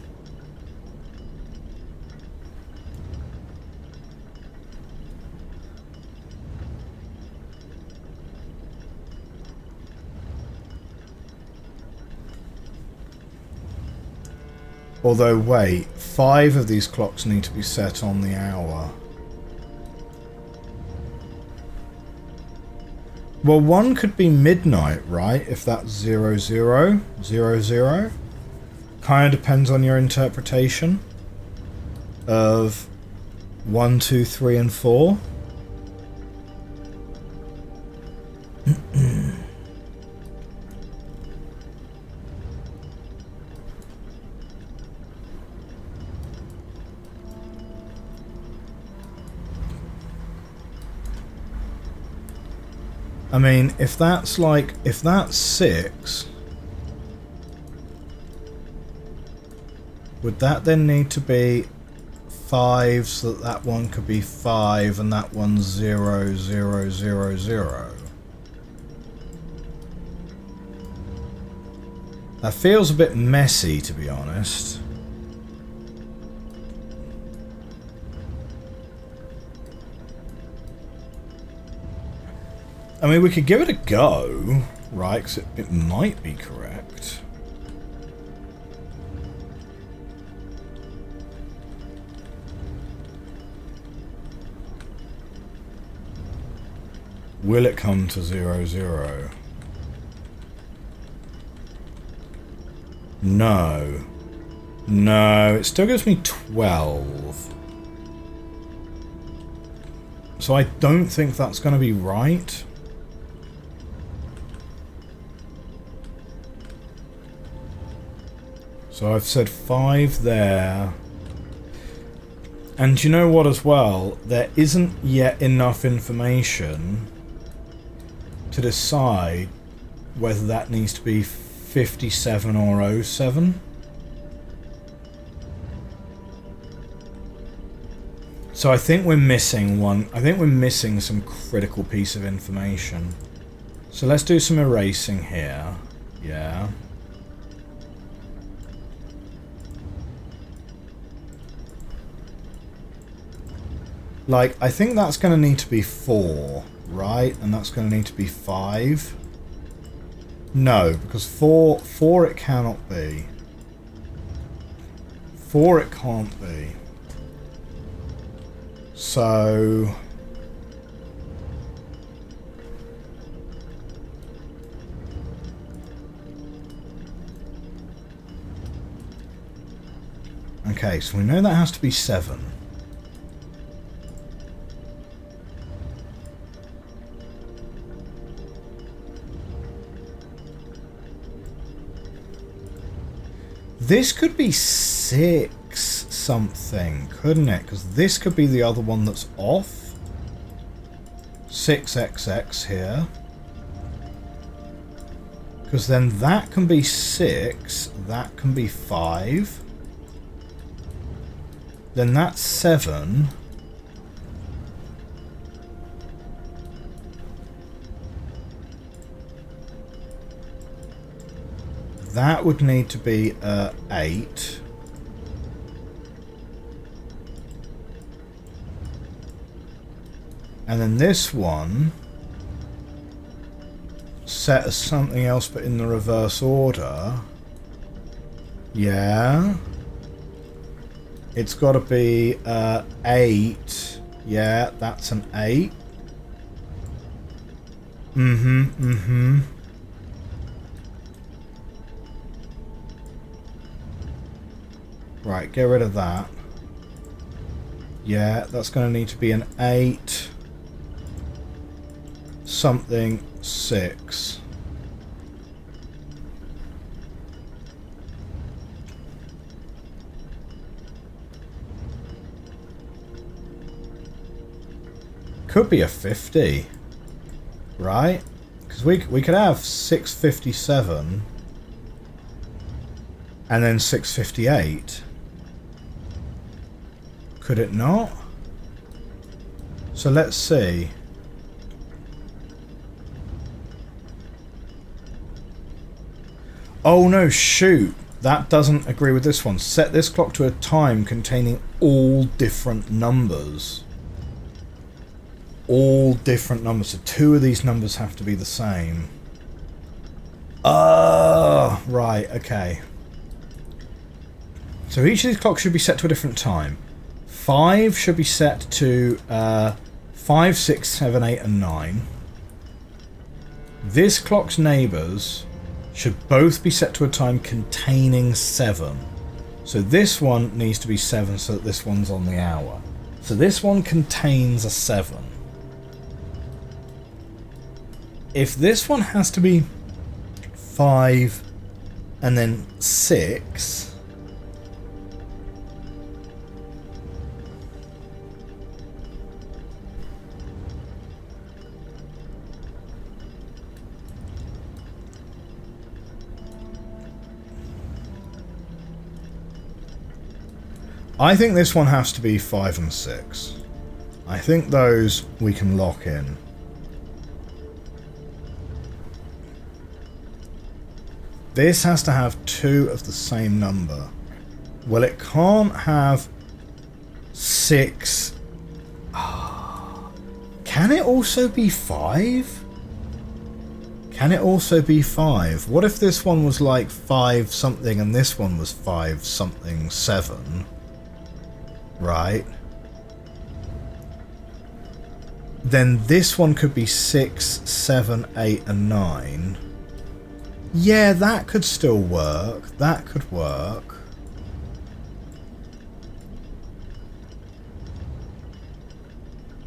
Although, wait, 5 of these clocks need to be set on the hour. Well, one could be midnight, right? If that's 00, 00. Kind of depends on your interpretation of 1, 2, 3, and 4. I mean, if that's 6, would that then need to be 5 so that that one could be 5 and that one's 0, 0, 0, 0? That feels a bit messy, to be honest. I mean, we could give it a go, right? Because it might be correct. Will it come to 0, 0? No. No, it still gives me 12. So I don't think that's going to be right. So I've said 5 there. And you know what as well? There isn't yet enough information to decide whether that needs to be 57 or 07. So I think we're missing one. I think we're missing some critical piece of information. So let's do some erasing here. Yeah. Like, I think that's going to need to be 4, right? And that's going to need to be 5. No, because 4 it cannot be. 4 it can't be. So... okay, so we know that has to be 7. This could be 6 something, couldn't it? Because this could be the other one that's off. 6xx here. Because then that can be 6, that can be 5. Then that's 7. That would need to be 8. And then this one, set as something else but in the reverse order. Yeah. It's got to be 8. Yeah, that's an 8. Right, get rid of that. Yeah, that's going to need to be an 8. Something 6. Could be a 50. Right? Because we could have 657 and then 658. Could it not? So let's see. Oh no, shoot. That doesn't agree with this one. Set this clock to a time containing all different numbers. All different numbers. So 2 of these numbers have to be the same. Right, okay. So each of these clocks should be set to a different time. 5 should be set to 5, 6, 7, 8 and 9. This clock's neighbours should both be set to a time containing 7. So this one needs to be 7 so that this one's on the hour. So this one contains a 7. If this one has to be 5 and then 6... I think this one has to be 5 and 6. I think those we can lock in. This has to have 2 of the same number. Well, it can't have 6. Can it also be 5? Can it also be 5? What if this one was like 5 something and this one was 5 something 7? Right. Then this one could be 6, 7, 8 and 9. Yeah, that could still work. That could work.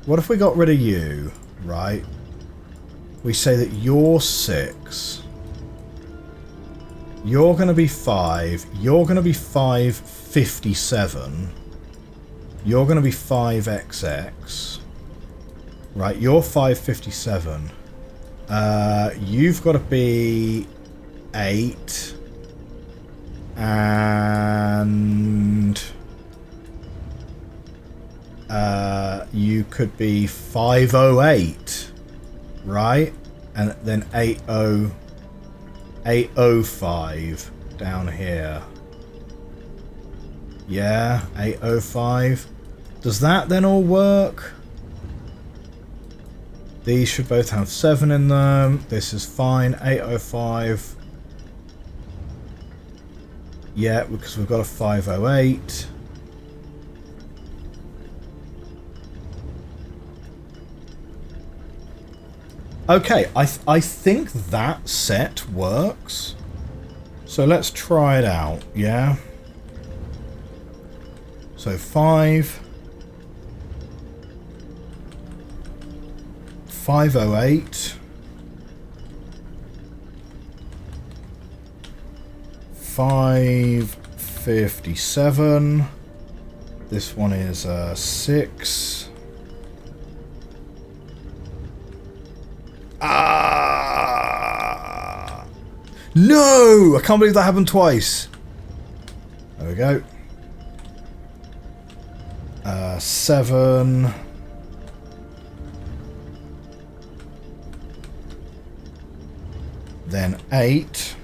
What if we got rid of you, right? We say that you're 6. You're going to be 5. You're going to be 557. You're going to be 5XX. Right, you're 557. You've got to be 8. And you could be 508. Right? And then 805 down here. Yeah, 805. Does that then all work? These should both have 7 in them. This is fine. 805. Yeah, because we've got a 508. Okay, I think that set works. So let's try it out, yeah? So 5. 508. 557. This one is 6. Ah! No! I can't believe that happened twice. There we go. 7. Then 8.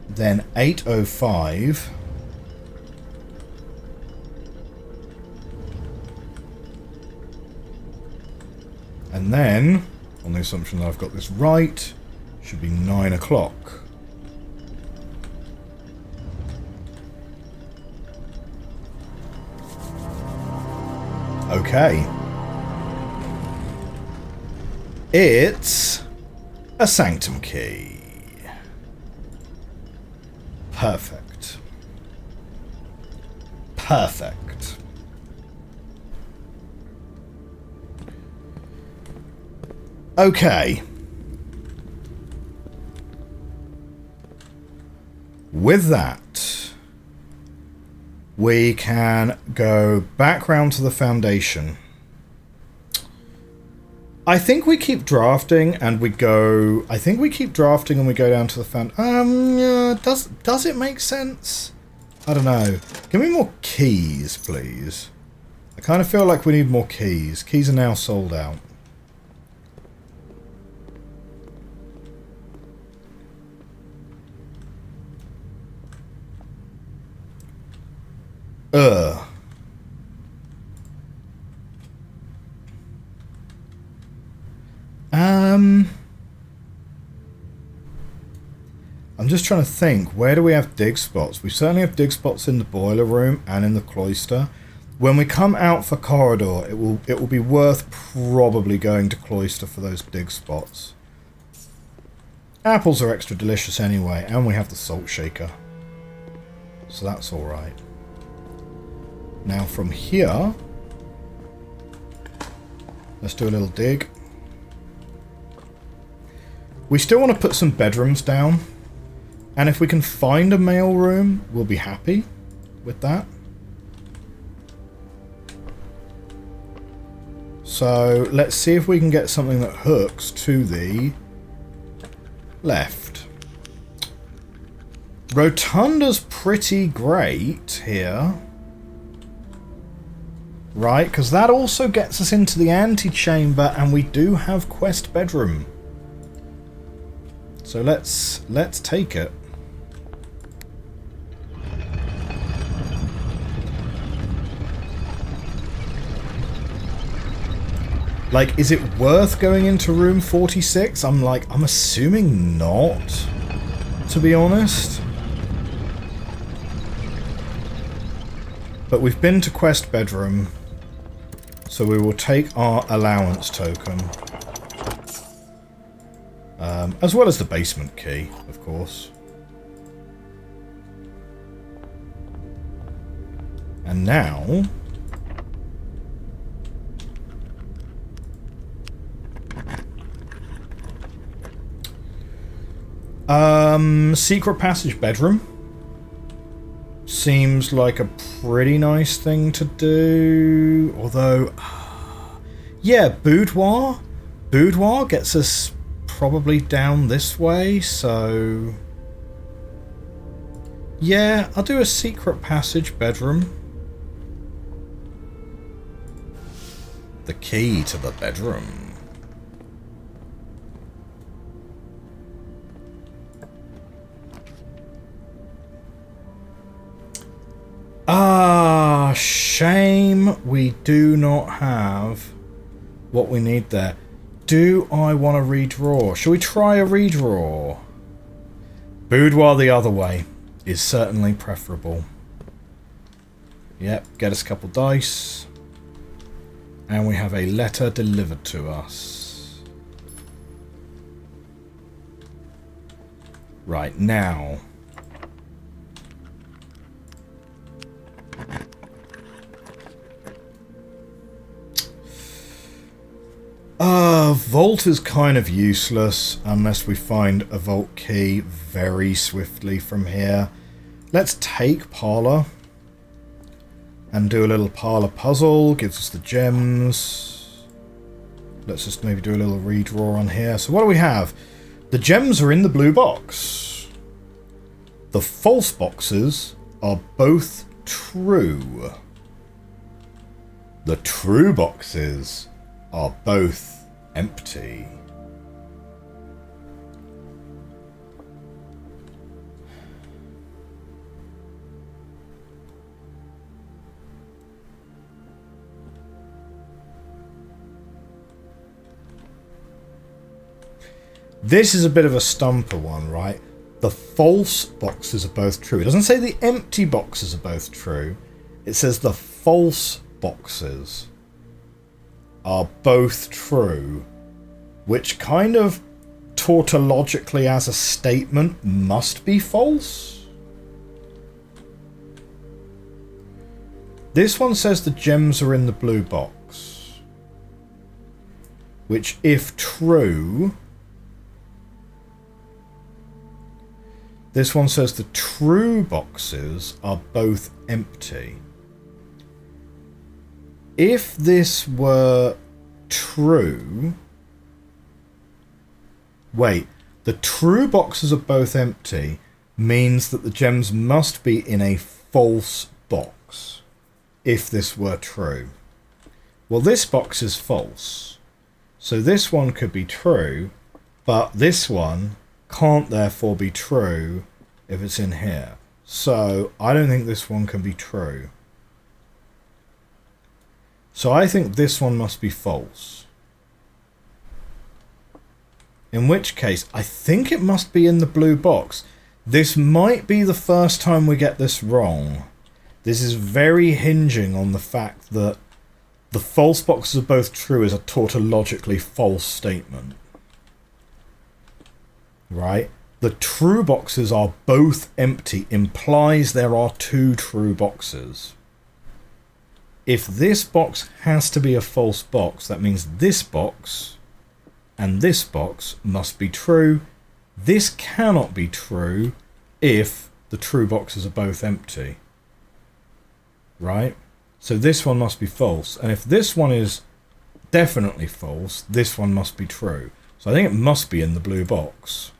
Then 805. And then, on the assumption that I've got this right, should be 9 o'clock. Okay. It's a sanctum key. Perfect. Perfect. Okay. With that, we can go back round to the foundation. I think we keep drafting and we go... I think we keep drafting and we go down to the foundation. Does it make sense? I don't know. Give me more keys, please. I kind of feel like we need more keys. Keys are now sold out. I'm just trying to think, where do we have dig spots? We certainly have dig spots in the boiler room and in the cloister. When we come out for corridor, it will be worth probably going to cloister for those dig spots. Apples are extra delicious anyway, and we have the salt shaker. So that's alright. Now from here, let's do a little dig. We still want to put some bedrooms down. And if we can find a mail room, we'll be happy with that. So let's see if we can get something that hooks to the left. Rotunda's pretty great here. Right, because that also gets us into the antechamber, and we do have quest bedroom. So let's take it. Like, is it worth going into room 46? I'm assuming not, to be honest. But we've been to quest bedroom, so we will take our allowance token. As well as the basement key, of course. And now... secret passage bedroom. Seems like a pretty nice thing to do. Although... yeah, boudoir. Boudoir gets us probably down this way, so... yeah, I'll do a secret passage bedroom. The key to the bedroom. Ah, shame we do not have what we need there. Do I want to redraw? Shall we try a redraw? Boudoir the other way is certainly preferable. Yep, get us a couple dice. And we have a letter delivered to us. Right, now... vault is kind of useless unless we find a vault key very swiftly from here. Let's take parlor and do a little parlor puzzle. Gives us the gems. Let's just maybe do a little redraw on here. So what do we have? The gems are in the blue box. The false boxes are both true. The true boxes are both empty. This is a bit of a stumper one, right? The false boxes are both true. It doesn't say the empty boxes are both true. It says the false boxes are both true, which kind of tautologically as a statement must be false. This one says the gems are in the blue box, which if true... this one says the true boxes are both empty. If this were true... wait, the true boxes are both empty means that the gems must be in a false box. If this were true. Well, this box is false. So this one could be true, but this one can't therefore be true if it's in here. So I don't think this one can be true. So I think this one must be false. In which case, I think it must be in the blue box. This might be the first time we get this wrong. This is very hinging on the fact that the false boxes are both true is a tautologically false statement. Right? The true boxes are both empty implies there are two true boxes. If this box has to be a false box, that means this box and this box must be true. This cannot be true if the true boxes are both empty. Right? So this one must be false. And if this one is definitely false, this one must be true. So I think it must be in the blue box.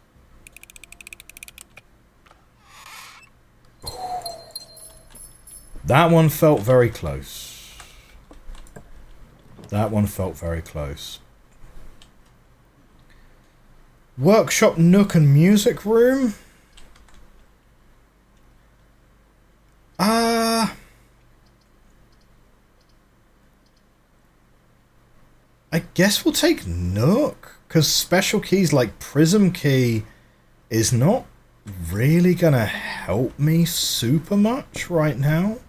That one felt very close. That one felt very close. Workshop, nook and music room? I guess we'll take Nook, because special keys like Prism Key is not really going to help me super much right now.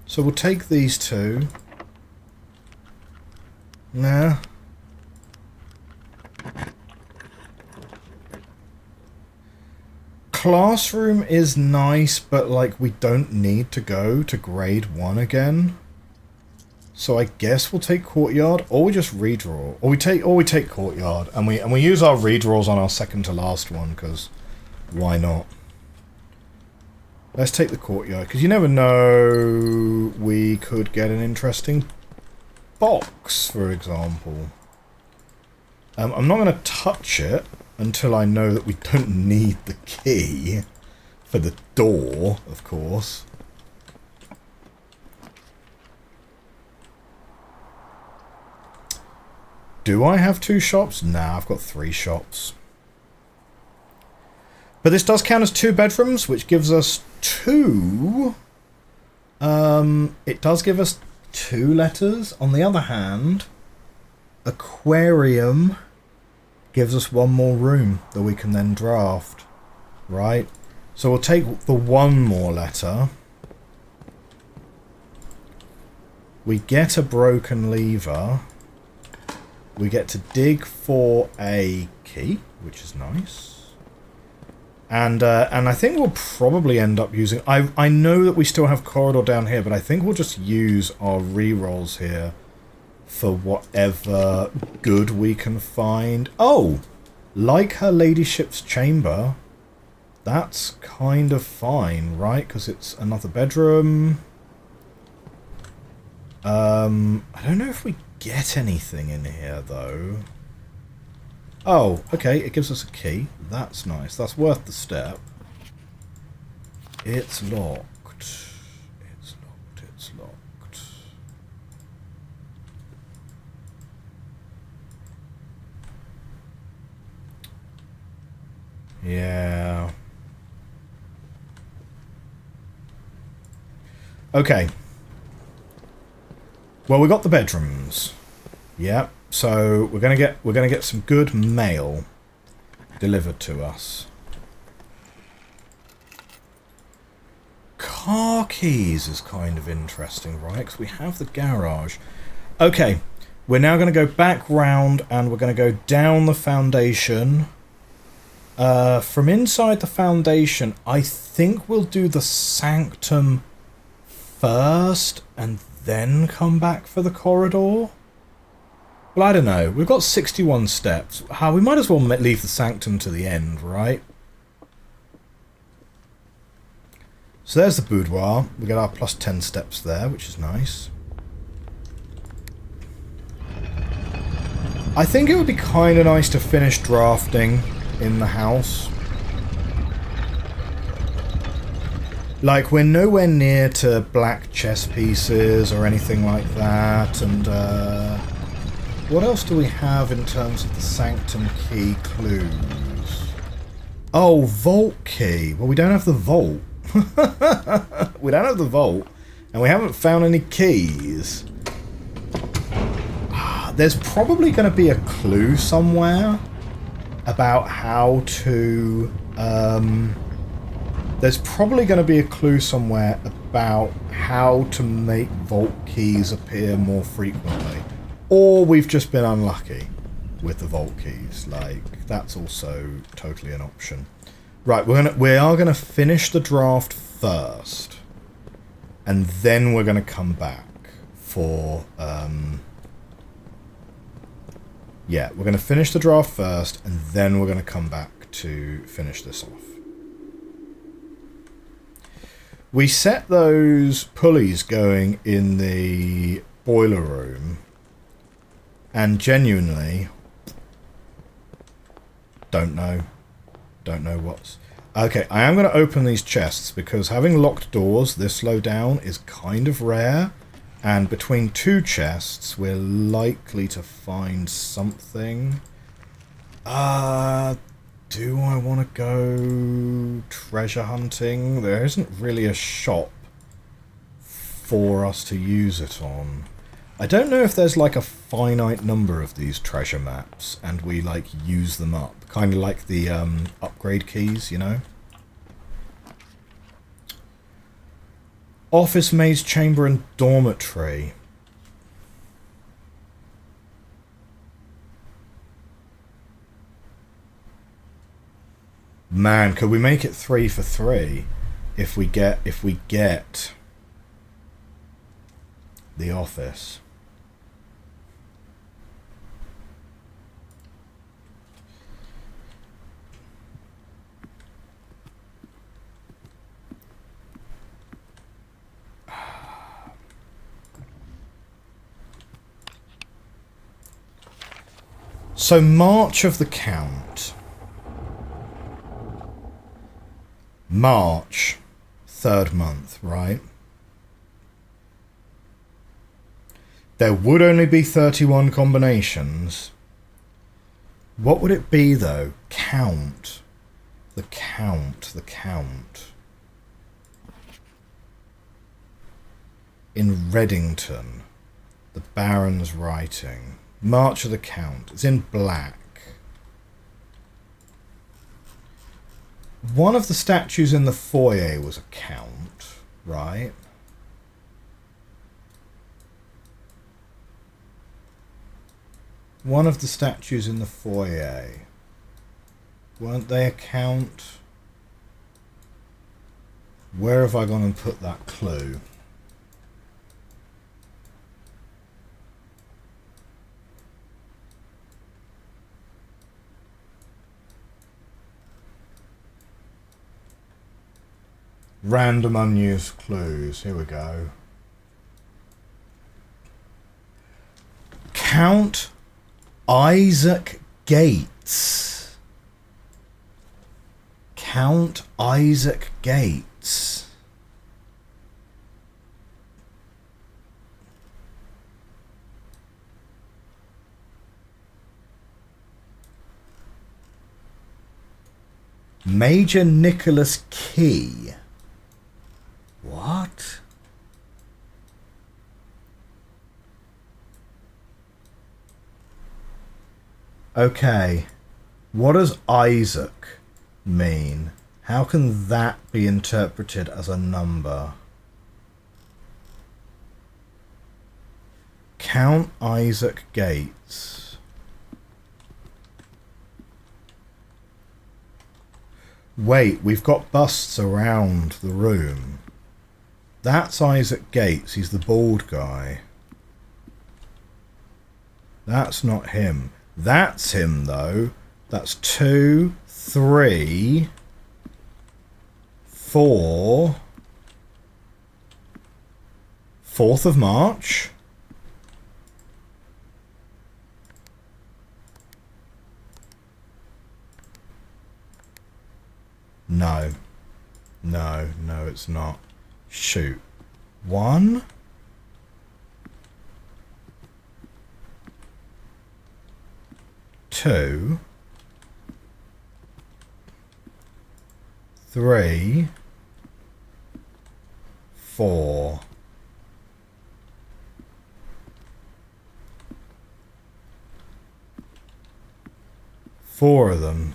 So we'll take these two. Nah. Classroom is nice, but like we don't need to go to grade 1 again. So I guess we'll take courtyard, or we just redraw, or we take courtyard, and we use our redraws on our second to last one, because why not? Let's take the courtyard, because you never know, we could get an interesting box, for example. I'm not going to touch it until I know that we don't need the key for the door, of course. Do I have 2 shops? Nah, I've got 3 shops. But this does count as 2 bedrooms, which gives us 2. It does give us 2 letters. On the other hand, aquarium gives us 1 more room that we can then draft. Right? So we'll take the 1 more letter. We get a broken lever. We get to dig for a key, which is nice. And I think we'll probably end up using... I know that we still have corridor down here, but I think we'll just use our rerolls here for whatever good we can find. Oh! Like her ladyship's chamber. That's kind of fine, right? Because it's another bedroom. I don't know if we get anything in here, though. Oh, okay, it gives us a key. That's nice. That's worth the step. It's locked. It's locked. It's locked. Yeah. Okay. Well, we got the bedrooms. Yep. So we're gonna get some good mail delivered to us. Car keys is kind of interesting, right? Because we have the garage. Okay, we're now going to go back round and we're going to go down the foundation. From inside the foundation, I think we'll do the sanctum first and then come back for the corridor. Well, I don't know. We've got 61 steps. We might as well leave the sanctum to the end, right? So there's the boudoir. We get our plus 10 steps there, which is nice. I think it would be kind of nice to finish drafting in the house. Like, we're nowhere near to black chess pieces or anything like that, and what else do we have in terms of the sanctum key clues? Oh, vault key. Well, we don't have the vault. We don't have the vault, and we haven't found any keys. There's probably going to be a clue somewhere about how to... there's probably going to be a clue somewhere about how to make vault keys appear more frequently. Or we've just been unlucky with the vault keys. Like, that's also totally an option. Right, we are gonna finish the draft first, and then we're gonna come back for yeah, we're gonna finish the draft first, and then we're gonna come back to finish this off. We set those pulleys going in the boiler room. And genuinely, don't know what's... Okay, I am going to open these chests because having locked doors this low down is kind of rare. And between 2 chests, we're likely to find something. Do I want to go treasure hunting? There isn't really a shop for us to use it on. I don't know if there's like a finite number of these treasure maps and we like use them up. Kind of like the upgrade keys, you know? Office, maze chamber and dormitory. Man, could we make it 3 for 3 if we get the office? So March of the Count. March, 3rd month, right? There would only be 31 combinations. What would it be though? Count. The count. In Reddington. The Baron's writing. March of the Count. It's in black. One of the statues in the foyer was a count, right? One of the statues in the foyer. Weren't they a count? Where have I gone and put that clue? Random unused clues. Here we go. Count Isaac Gates. Count Isaac Gates. Major Nicholas Key. What? Okay. What does Isaac mean? How can that be interpreted as a number? Count Isaac Gates. Wait, we've got busts around the room. That's Isaac Gates. He's the bald guy. That's not him. That's him, though. That's 2, 3, 4. 4th of March. No. No, it's not. Shoot. 1. 2. 3. 4. 4 of them.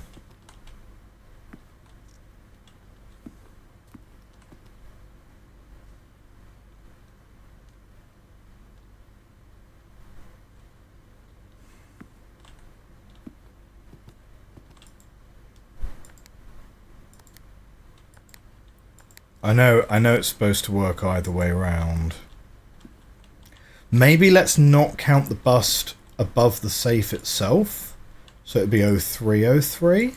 I know it's supposed to work either way around. Maybe let's not count the bust above the safe itself. So it'd be 0303.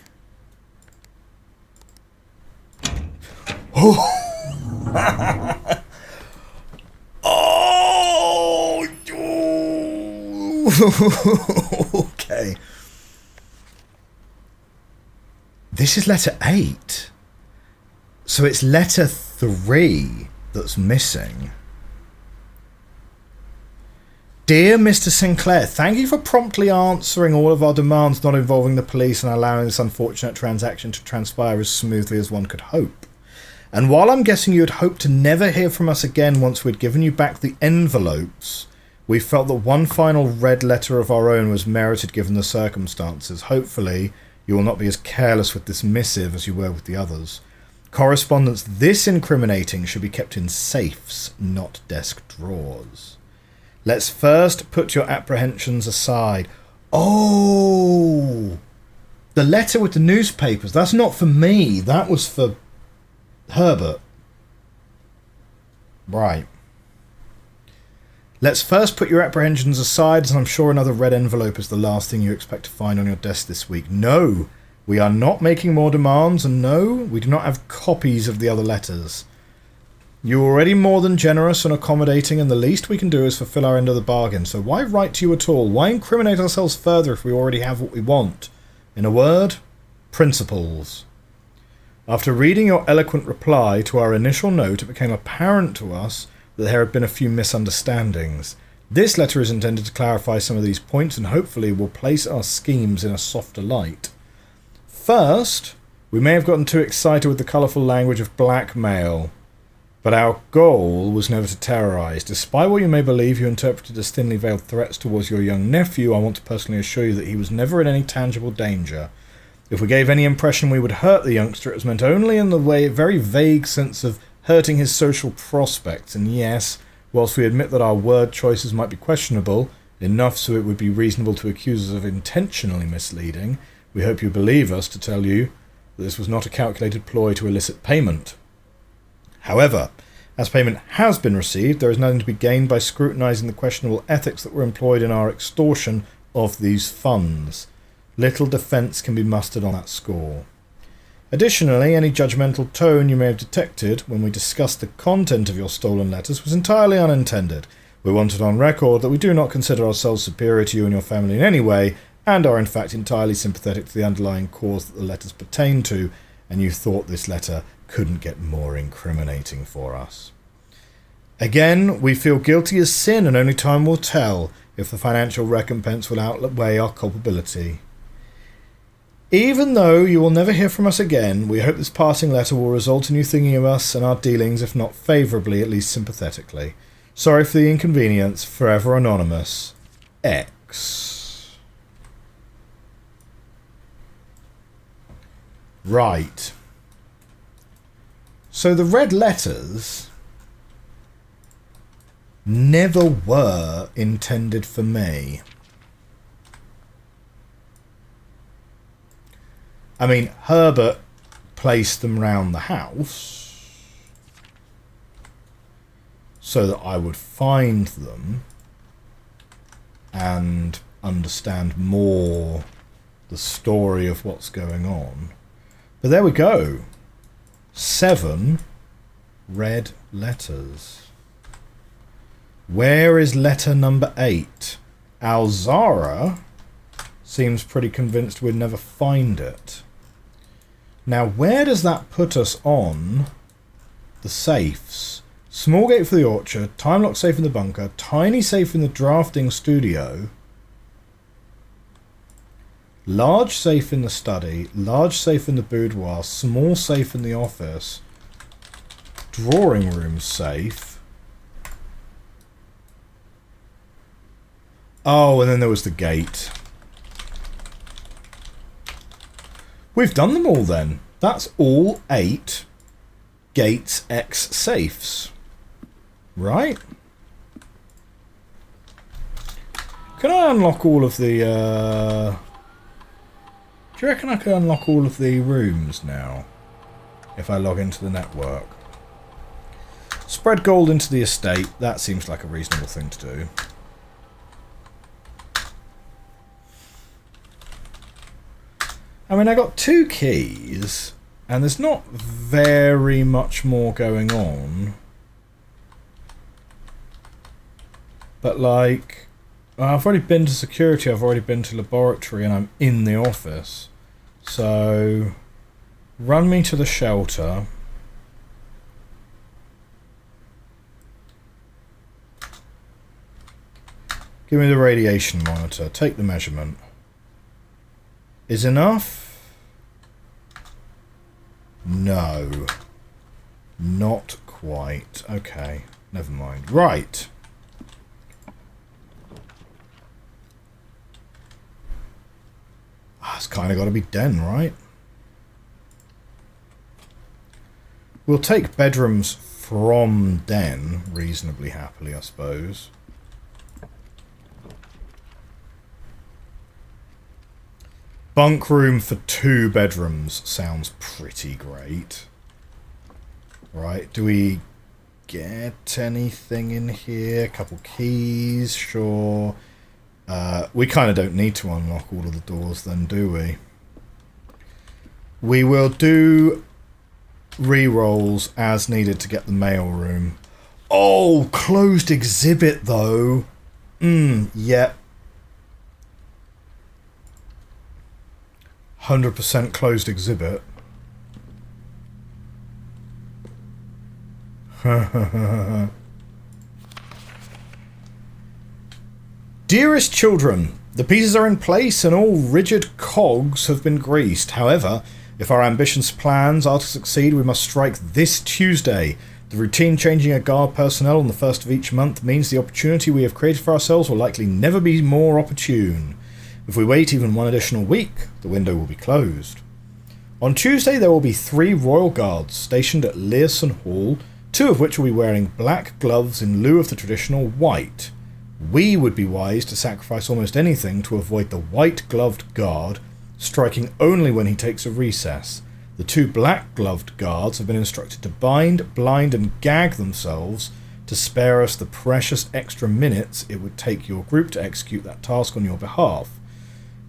Oh! Oh! Okay. This is letter 8. So it's letter 3 that's missing. Dear Mr. Sinclair, thank you for promptly answering all of our demands not involving the police and allowing this unfortunate transaction to transpire as smoothly as one could hope. And while I'm guessing you had hoped to never hear from us again once we'd given you back the envelopes, We felt that one final red letter of our own was merited given the circumstances. Hopefully, you will not be as careless with this missive as you were with the others. Correspondence this incriminating should be kept in safes, not desk drawers. Let's first put your apprehensions aside. Oh! The letter with the newspapers. That's not for me. That was for Herbert. Right. Let's first put your apprehensions aside, as I'm sure another red envelope is the last thing you expect to find on your desk this week. No, we are not making more demands, and no, we do not have copies of the other letters. You're already more than generous and accommodating, and the least we can do is fulfill our end of the bargain, so why write to you at all? Why incriminate ourselves further if we already have what we want? In a word, principles. After reading your eloquent reply to our initial note, it became apparent to us that there had been a few misunderstandings. This letter is intended to clarify some of these points and hopefully will place our schemes in a softer light. First, we may have gotten too excited with the colourful language of blackmail, but our goal was never to terrorise. Despite what you may believe you interpreted as thinly veiled threats towards your young nephew, I want to personally assure you that he was never in any tangible danger. If we gave any impression we would hurt the youngster, it was meant only in the very vague sense of hurting his social prospects, and yes, whilst we admit that our word choices might be questionable, enough so it would be reasonable to accuse us of intentionally misleading, we hope you believe us to tell you that this was not a calculated ploy to elicit payment. However, as payment has been received, there is nothing to be gained by scrutinising the questionable ethics that were employed in our extortion of these funds. Little defence can be mustered on that score. Additionally, any judgmental tone you may have detected when we discussed the content of your stolen letters was entirely unintended. We wanted on record that we do not consider ourselves superior to you and your family in any way, and are in fact entirely sympathetic to the underlying cause that the letters pertain to, and you thought this letter couldn't get more incriminating for us. Again, we feel guilty as sin, and only time will tell if the financial recompense will outweigh our culpability. Even though you will never hear from us again, we hope this passing letter will result in you thinking of us and our dealings, if not favourably, at least sympathetically. Sorry for the inconvenience. Forever anonymous. X. Right. So the red letters never were intended for me. I mean, Herbert placed them round the house so that I would find them and understand more the story of what's going on. But there we go. 7 red letters. Where is letter number 8? Alzara seems pretty convinced we'd never find it. Now, where does that put us on the safes? Small gate for the orchard, time lock safe in the bunker, tiny safe in the drafting studio, large safe in the study, large safe in the boudoir, small safe in the office, drawing room safe. Oh, and then there was the gate. We've done them all then. That's all 8 gates X safes. Right? Can I unlock all of the... Do you reckon I can unlock all of the rooms now? If I log into the network. Spread gold into the estate. That seems like a reasonable thing to do. I mean, I got 2 keys, and there's not very much more going on. But, like, I've already been to security, I've already been to laboratory, and I'm in the office. So, run me to the shelter. Give me the radiation monitor, take the measurement. Is enough? No. Not quite. Okay, never mind. Right. It's kind of got to be den, right? We'll take bedrooms from den reasonably happily, I suppose. Bunk room for 2 bedrooms sounds pretty great. Right, do we get anything in here? A couple keys, sure. We kind of don't need to unlock all of the doors then, do we? We will do re-rolls as needed to get the mail room. Oh, closed exhibit though. Yep. 100% closed exhibit. Dearest children, the pieces are in place and all rigid cogs have been greased. However, if our ambitious plans are to succeed, we must strike this Tuesday. The routine changing of guard personnel on the first of each month means the opportunity we have created for ourselves will likely never be more opportune. If we wait even one additional week, the window will be closed. On Tuesday there will be 3 royal guards stationed at Learson Hall, 2 of which will be wearing black gloves in lieu of the traditional white. We would be wise to sacrifice almost anything to avoid the white-gloved guard, striking only when he takes a recess. The 2 black-gloved guards have been instructed to bind, blind and gag themselves to spare us the precious extra minutes it would take your group to execute that task on your behalf.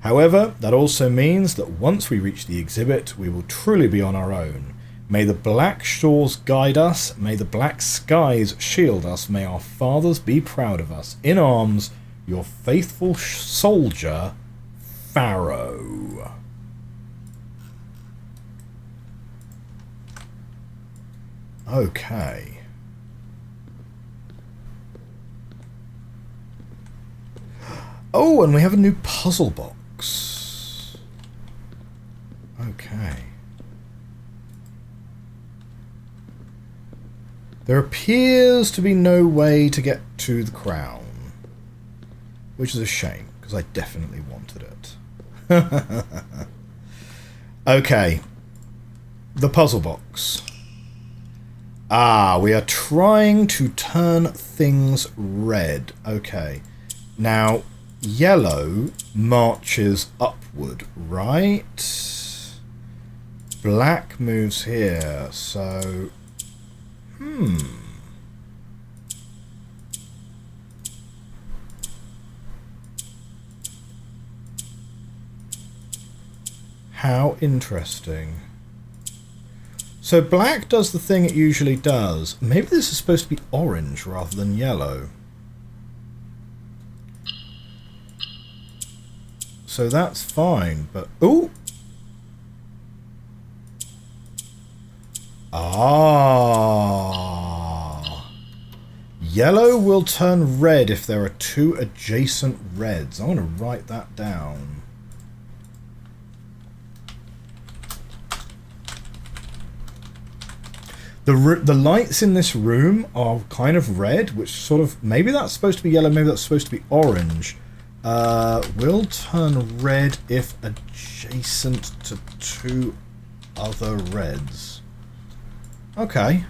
However, that also means that once we reach the exhibit, we will truly be on our own. May the black shores guide us, may the black skies shield us, may our fathers be proud of us. In arms, your faithful soldier, Pharaoh. Okay. Oh, and we have a new puzzle box. Okay. There appears to be no way to get to the crown, which is a shame, because I definitely wanted it. Okay. The puzzle box. Ah, we are trying to turn things red. Okay. Now, yellow marches upward, right? Black moves here, so... How interesting. So black does the thing it usually does. Maybe this is supposed to be orange rather than yellow. So that's fine, but... Ooh! Ah! Yellow will turn red if there are 2 adjacent reds. I want to write that down. The lights in this room are kind of red, which sort of... Maybe that's supposed to be yellow, maybe that's supposed to be orange. Will turn red if adjacent to 2 other reds. Okay.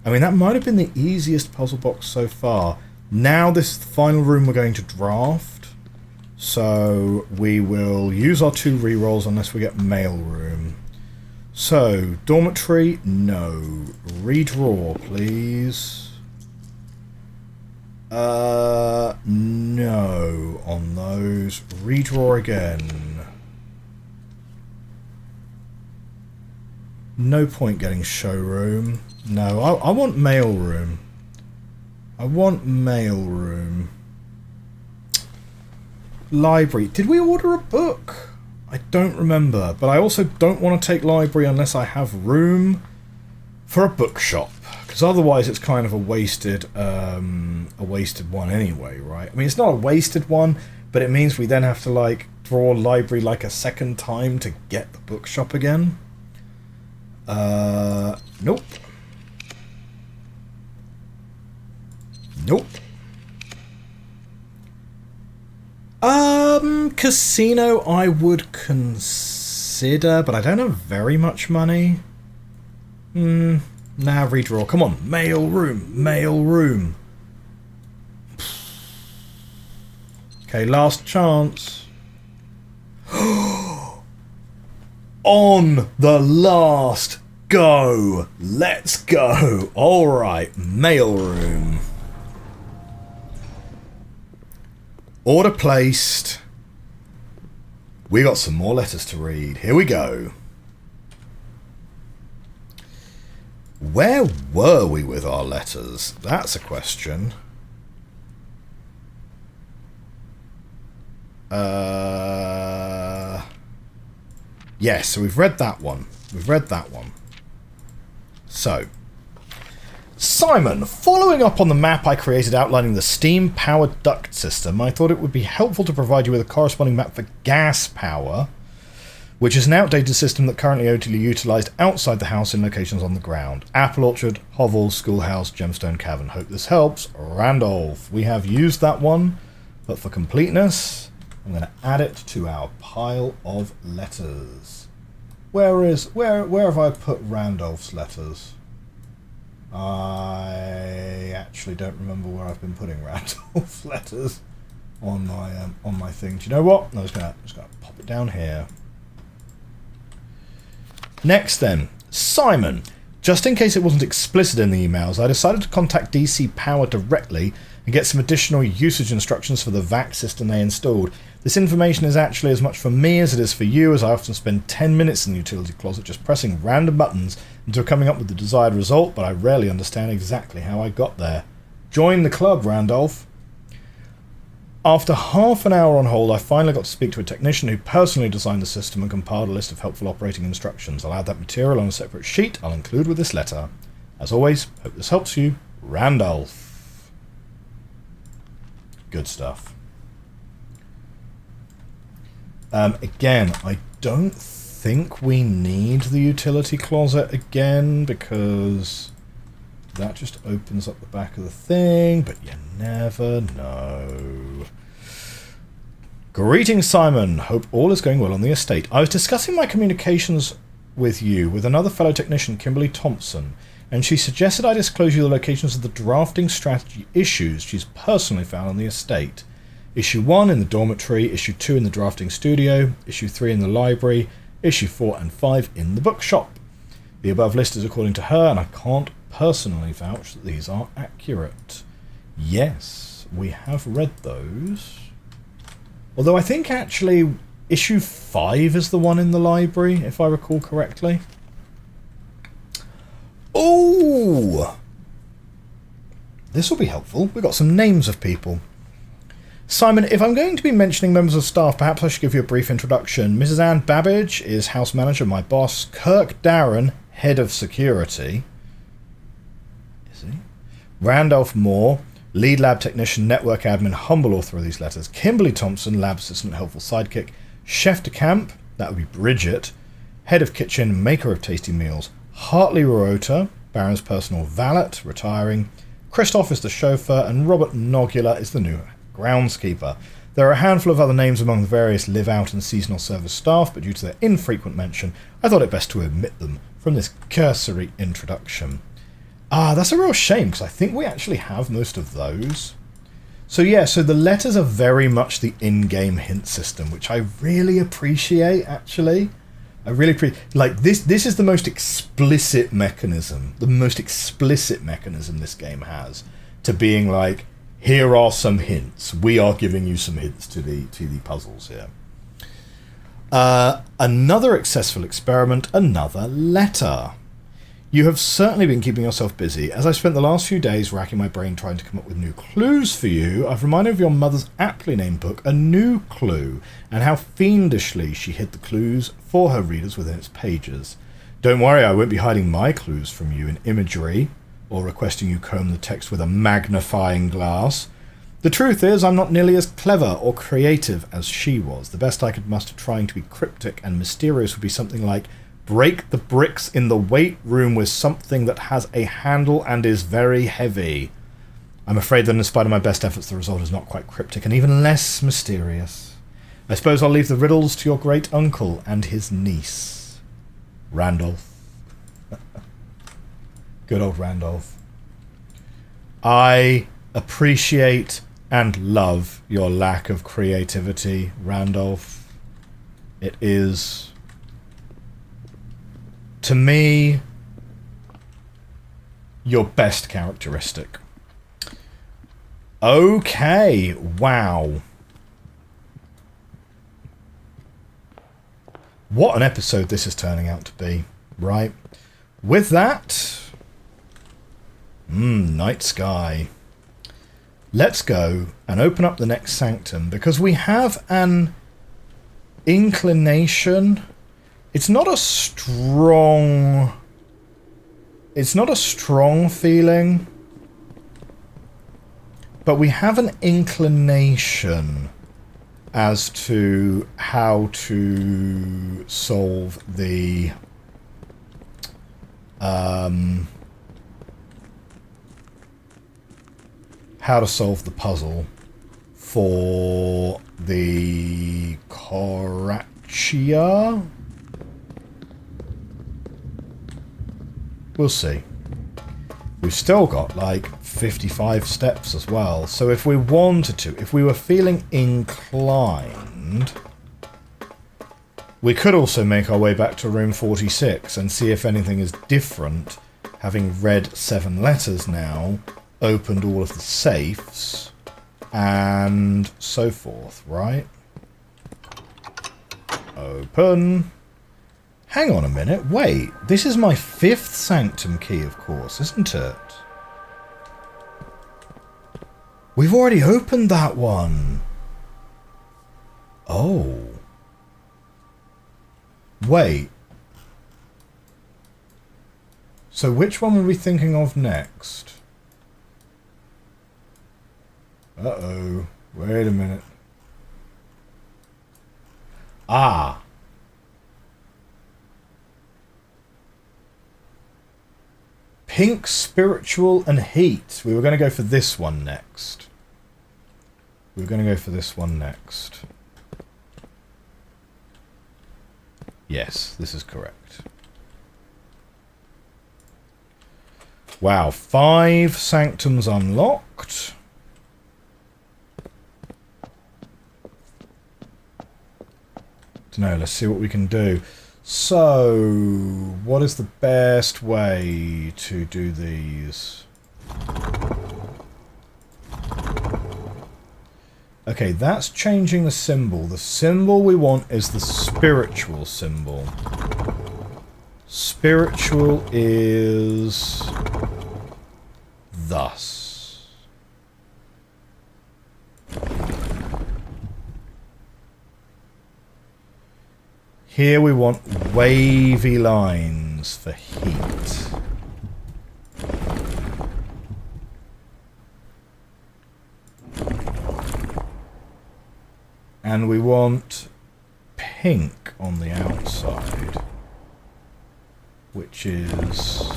I mean, that might have been the easiest puzzle box so far. Now this is the final room we're going to draft. So we will use our 2 rerolls unless we get mail room. So, dormitory, no. Redraw, please. No on those. Redraw again. No point getting showroom. No, I want mail room. I want mail room. Library. Did we order a book? I don't remember, but I also don't want to take library unless I have room for a bookshop, because otherwise it's kind of a wasted one anyway, right? I mean, it's not a wasted one, but it means we then have to like draw library like a second time to get the bookshop again. Nope. Nope. Casino I would consider, but I don't have very much money. Nah, redraw. Come on, mail room. Okay, last chance. On the last go. Let's go. Alright, mailroom. Order placed. We got some more letters to read. Here we go. Where were we with our letters? That's a question. Yes, so we've read that one. So, Simon, following up on the map I created outlining the steam-powered duct system, I thought it would be helpful to provide you with a corresponding map for gas power, which is an outdated system that currently only utilised outside the house in locations on the ground. Apple Orchard, Hovel, Schoolhouse, Gemstone Cavern. Hope this helps. Randolph. We have used that one, but for completeness, I'm going to add it to our pile of letters. Where have I put Randolph's letters? I actually don't remember where I've been putting Randolph's letters on my thing. Do you know what? I'm just gonna pop it down here. Next then, Simon. Just in case it wasn't explicit in the emails, I decided to contact DC Power directly and get some additional usage instructions for the VAC system they installed. This information is actually as much for me as it is for you, as I often spend 10 minutes in the utility closet just pressing random buttons until coming up with the desired result, but I rarely understand exactly how I got there. Join the club, Randolph. After half an hour on hold, I finally got to speak to a technician who personally designed the system and compiled a list of helpful operating instructions. I'll add that material on a separate sheet I'll include with this letter. As always, hope this helps you, Randolph. Good stuff. Again, I don't think we need the utility closet again, because that just opens up the back of the thing, but you never know. Greetings, Simon. Hope all is going well on the estate. I was discussing my communications with you with another fellow technician, Kimberly Thompson, and she suggested I disclose you the locations of the drafting strategy issues she's personally found on the estate. Issue 1 in the dormitory, Issue 2 in the drafting studio, Issue 3 in the library, Issue 4 and 5 in the bookshop. The above list is according to her, and I can't personally vouch that these are accurate. Yes, we have read those. Although I think actually Issue 5 is the one in the library, if I recall correctly. Oh! This will be helpful. We've got some names of people. Simon, if I'm going to be mentioning members of staff, perhaps I should give you a brief introduction. Mrs. Ann Babbage is house manager, my boss. Kirk Darren, head of security. Is he? Randolph Moore, lead lab technician, network admin, humble author of these letters. Kimberly Thompson, lab assistant, helpful sidekick. Chef de camp, that would be Bridget. Head of kitchen, maker of tasty meals. Hartley Rota, Baron's personal valet, retiring. Christoph is the chauffeur, and Robert Nogula is the new groundskeeper. There are a handful of other names among the various live-out and seasonal service staff, but due to their infrequent mention, I thought it best to omit them from this cursory introduction. Ah, that's a real shame, because I think we actually have most of those. So yeah, so the letters are very much the in-game hint system, which I really appreciate, actually. I really appreciate... Like, this is the most explicit mechanism. The most explicit mechanism this game has to being like, here are some hints. We are giving you some hints to the puzzles here. Another successful experiment, another letter. You have certainly been keeping yourself busy. As I spent the last few days racking my brain trying to come up with new clues for you, I've reminded of your mother's aptly named book, A New Clue, and how fiendishly she hid the clues for her readers within its pages. Don't worry, I won't be hiding my clues from you in imagery, or requesting you comb the text with a magnifying glass. The truth is, I'm not nearly as clever or creative as she was. The best I could muster trying to be cryptic and mysterious would be something like, break the bricks in the weight room with something that has a handle and is very heavy. I'm afraid that in spite of my best efforts, the result is not quite cryptic and even less mysterious. I suppose I'll leave the riddles to your great uncle and his niece, Randolph. Good old Randolph. I appreciate and love your lack of creativity, Randolph. It is, to me, your best characteristic. Okay, wow. What an episode this is turning out to be, right? With that, night sky. Let's go and open up the next sanctum, because we have an inclination. It's not a strong feeling, but we have an inclination as to how to solve the puzzle for the Korachia. We'll see. We've still got like 55 steps as well, so if we wanted to, if we were feeling inclined, we could also make our way back to room 46 and see if anything is different, having read 7 letters now, opened all of the safes, and so forth, right? Open. Hang on a minute, wait, this is my 5th sanctum key, of course, isn't it? We've already opened that one. Oh. Wait. So which one were we thinking of next? Uh-oh. Wait a minute. Ah. Pink, spiritual, and heat. We were going to go for this one next. Yes, this is correct. Wow, 5 sanctums unlocked. Dunno, let's see what we can do. So, what is the best way to do these? Okay, that's changing the symbol. The symbol we want is the spiritual symbol. Spiritual is thus. Here we want wavy lines for heat. And we want pink on the outside, which is...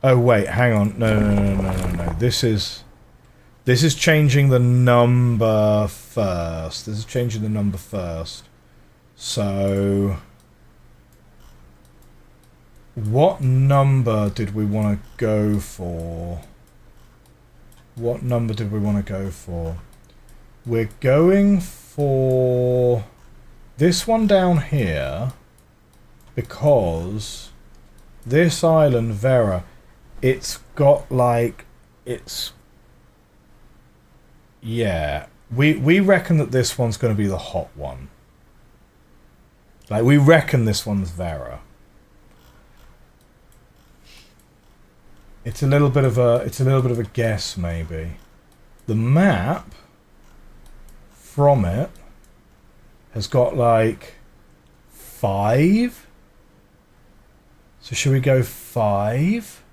Oh wait, hang on. No. This is changing the number first. So what number did we want to go for? We're going for this one down here, because this island, Vera, it's got like, it's, yeah, we reckon that this one's going to be the hot one. Like, we reckon this one's Vera. It's a little bit of a guess, maybe. The map from it has got like 5. So should we go 5?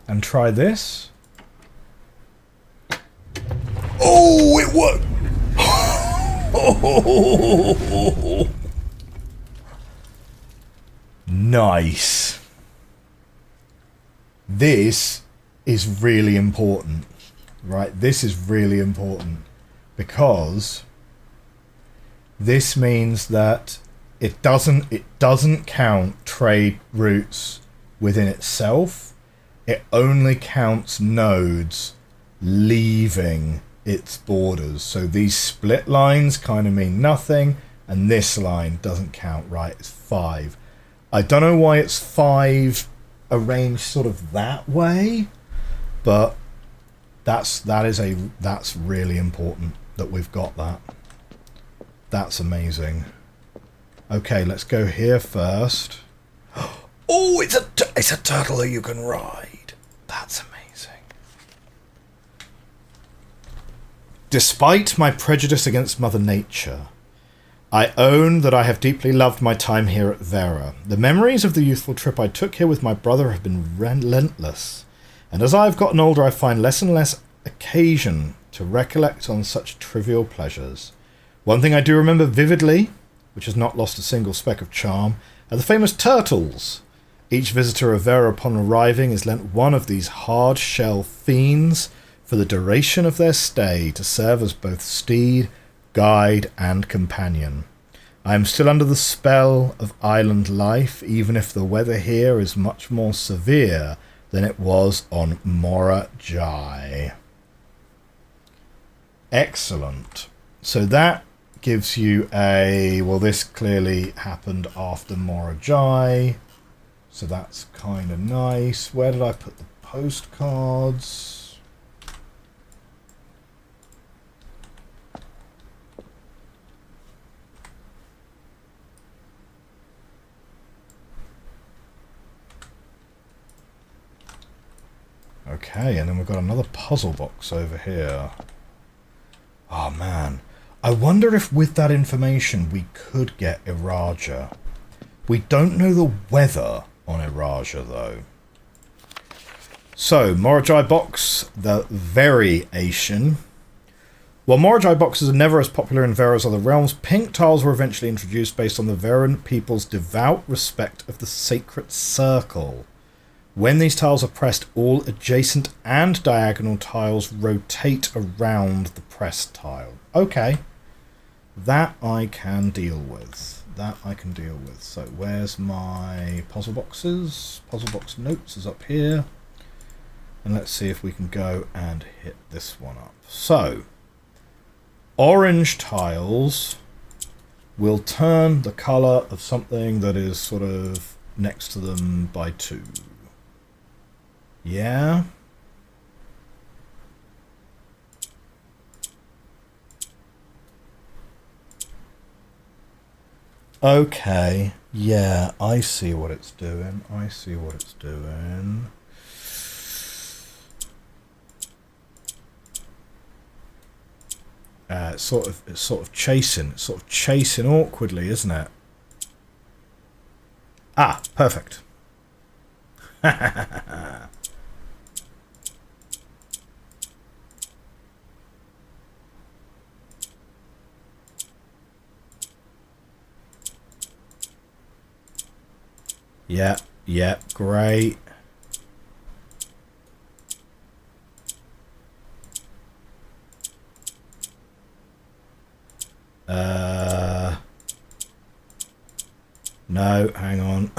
And try this? Oh, it worked! Nice. This is really important, right? This is really important because this means that it doesn't count trade routes within itself. It only counts nodes leaving its borders. So these split lines kind of mean nothing, and this line doesn't count, right? It's 5. I don't know why it's 5 arranged sort of that way, but that's really important that we've got that. That's amazing. Okay, let's go here first. Oh, it's a turtle that you can ride. That's amazing. Despite my prejudice against Mother Nature, I own that I have deeply loved my time here at Vera. The memories of the youthful trip I took here with my brother have been relentless, and as I have gotten older I find less and less occasion to recollect on such trivial pleasures. One thing I do remember vividly, which has not lost a single speck of charm, are the famous turtles. Each visitor of Vera upon arriving is lent one of these hard-shell fiends for the duration of their stay to serve as both steed, guide, and companion. I am still under the spell of island life, even if the weather here is much more severe than it was on Mora Jai. Excellent. So that gives you a... Well, this clearly happened after Mora Jai, so that's kind of nice. Where did I put the postcards? Okay, and then we've got another puzzle box over here. Oh man, I wonder if with that information we could get Iraja. We don't know the weather on Iraja though. So, Morajai box, the variation. While Morajai boxes are never as popular in Vera's other realms, pink tiles were eventually introduced based on the Veran people's devout respect of the sacred circle. When these tiles are pressed, all adjacent and diagonal tiles rotate around the pressed tile. Okay. That I can deal with. That I can deal with. So where's my puzzle boxes? Puzzle box notes is up here. And let's see if we can go and hit this one up. So, orange tiles will turn the colour of something that is sort of next to them by 2. Yeah. Okay. Yeah, I see what it's doing. I see what it's doing. It's sort of chasing awkwardly, isn't it? Ah, perfect. Yeah, great. No, hang on.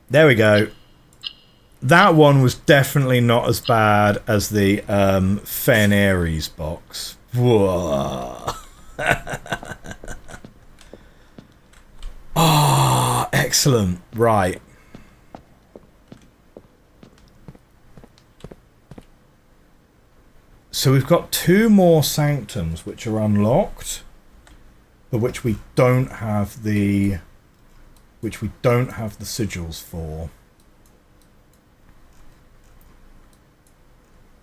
There we go. That one was definitely not as bad as the Fenaries box. Whoa. Ah, excellent. Right. So we've got 2 more sanctums which are unlocked, but which we don't have the sigils for.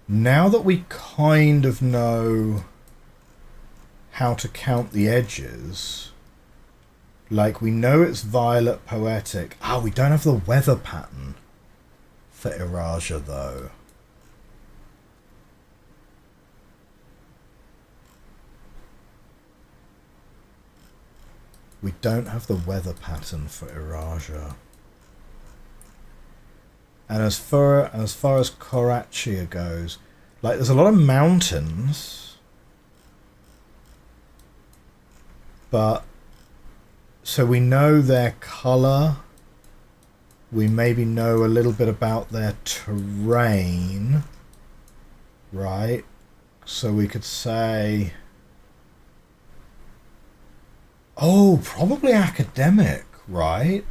Now that we kind of know how to count the edges, like we know it's violet poetic. Ah, we don't have the weather pattern for Iraja, though. We don't have the weather pattern for Iraja. And as far as Korachia goes, like, there's a lot of mountains, but so we know their colour. We maybe know a little bit about their terrain, right? So we could say, oh, probably academic, right?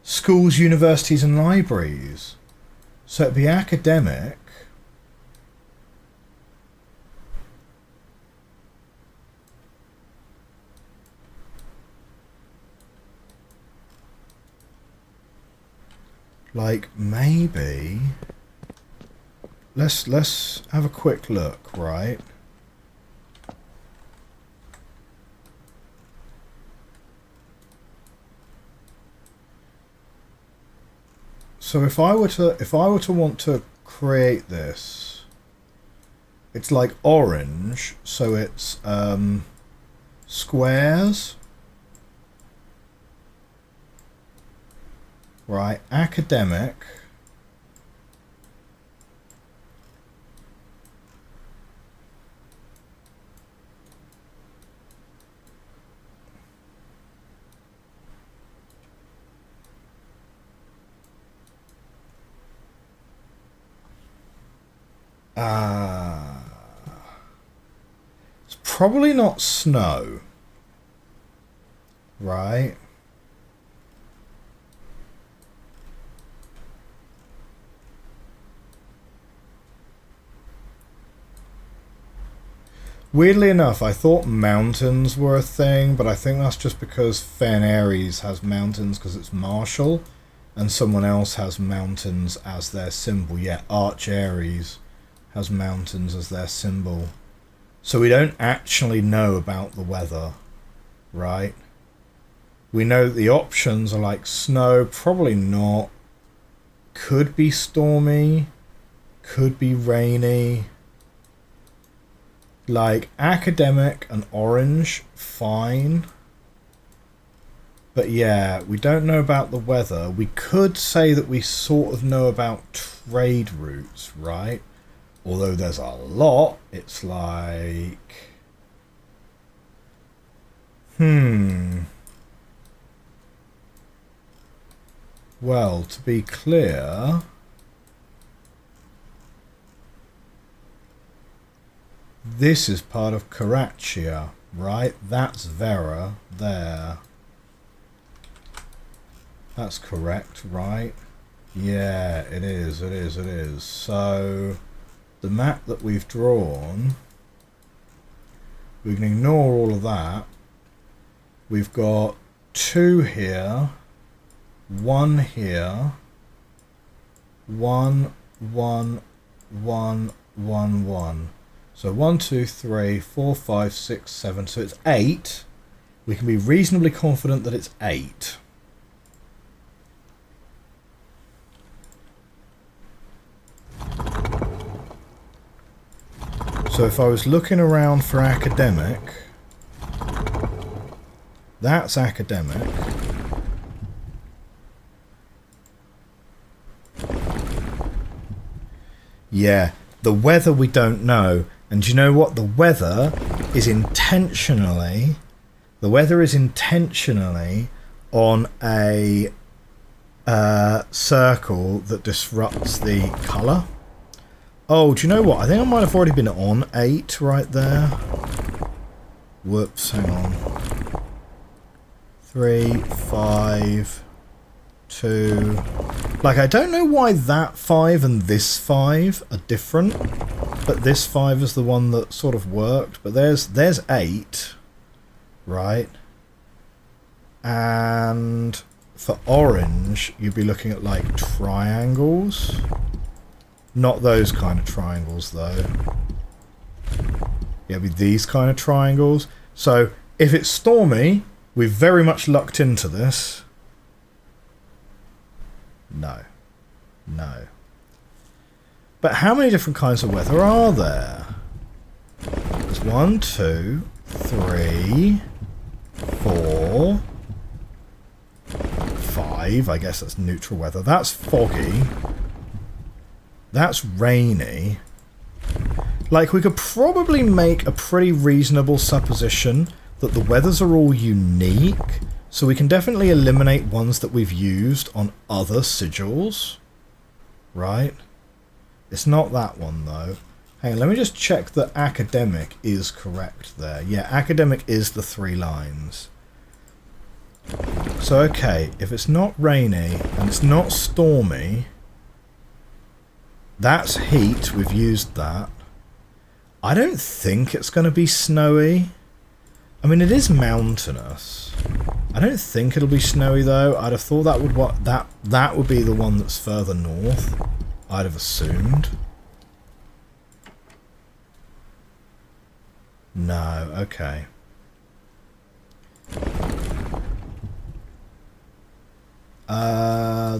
Schools, universities and libraries. So it'd be academic. Like, maybe let's have a quick look, right? So if I were to want to create this, it's like orange, so it's squares. Right, academic. It's probably not snow. Right. Weirdly enough, I thought mountains were a thing, but I think that's just because Fen Ares has mountains because it's martial, and someone else has mountains as their symbol. Yeah, Arch Ares has mountains as their symbol. So we don't actually know about the weather, right? We know that the options are like snow, probably not. Could be stormy, could be rainy. Like, academic and orange, fine. But yeah, we don't know about the weather. We could say that we sort of know about trade routes, right? Although there's a lot, it's like... Well, to be clear... This is part of Korachia, right? That's Vera there. That's correct, right? Yeah, it is, it is, it is. So, the map that we've drawn, we can ignore all of that. We've got 2 here, 1 here, 1, 1, 1, 1, 1. So 1, 2, 3, 4, 5, 6, 7. So it's 8. We can be reasonably confident that it's 8. So if I was looking around for academic, that's academic. Yeah, the weather we don't know. And do you know what? The weather is intentionally on a circle that disrupts the colour. Oh, do you know what? I think I might have already been on 8 right there. Whoops, hang on. 3, 5, 2. Like, I don't know why that 5 and this 5 are different. But this 5 is the one that sort of worked. But there's 8, right? And for orange, you'd be looking at like triangles. Not those kind of triangles, though. Yeah, it'd be these kind of triangles. So if it's stormy, we've very much lucked into this. No. No. But how many different kinds of weather are there? There's 1, 2, 3, 4, 5. I guess that's neutral weather. That's foggy. That's rainy. Like, we could probably make a pretty reasonable supposition that the weathers are all unique, so we can definitely eliminate ones that we've used on other sigils. Right? It's not that one, though. Hang on, let me just check that academic is correct there. Yeah, academic is the 3 lines. So, okay, if it's not rainy and it's not stormy, that's heat, we've used that. I don't think it's going to be snowy. I mean, it is mountainous. I don't think it'll be snowy, though. I'd have thought that would be the one that's further north. I'd have assumed. No, okay.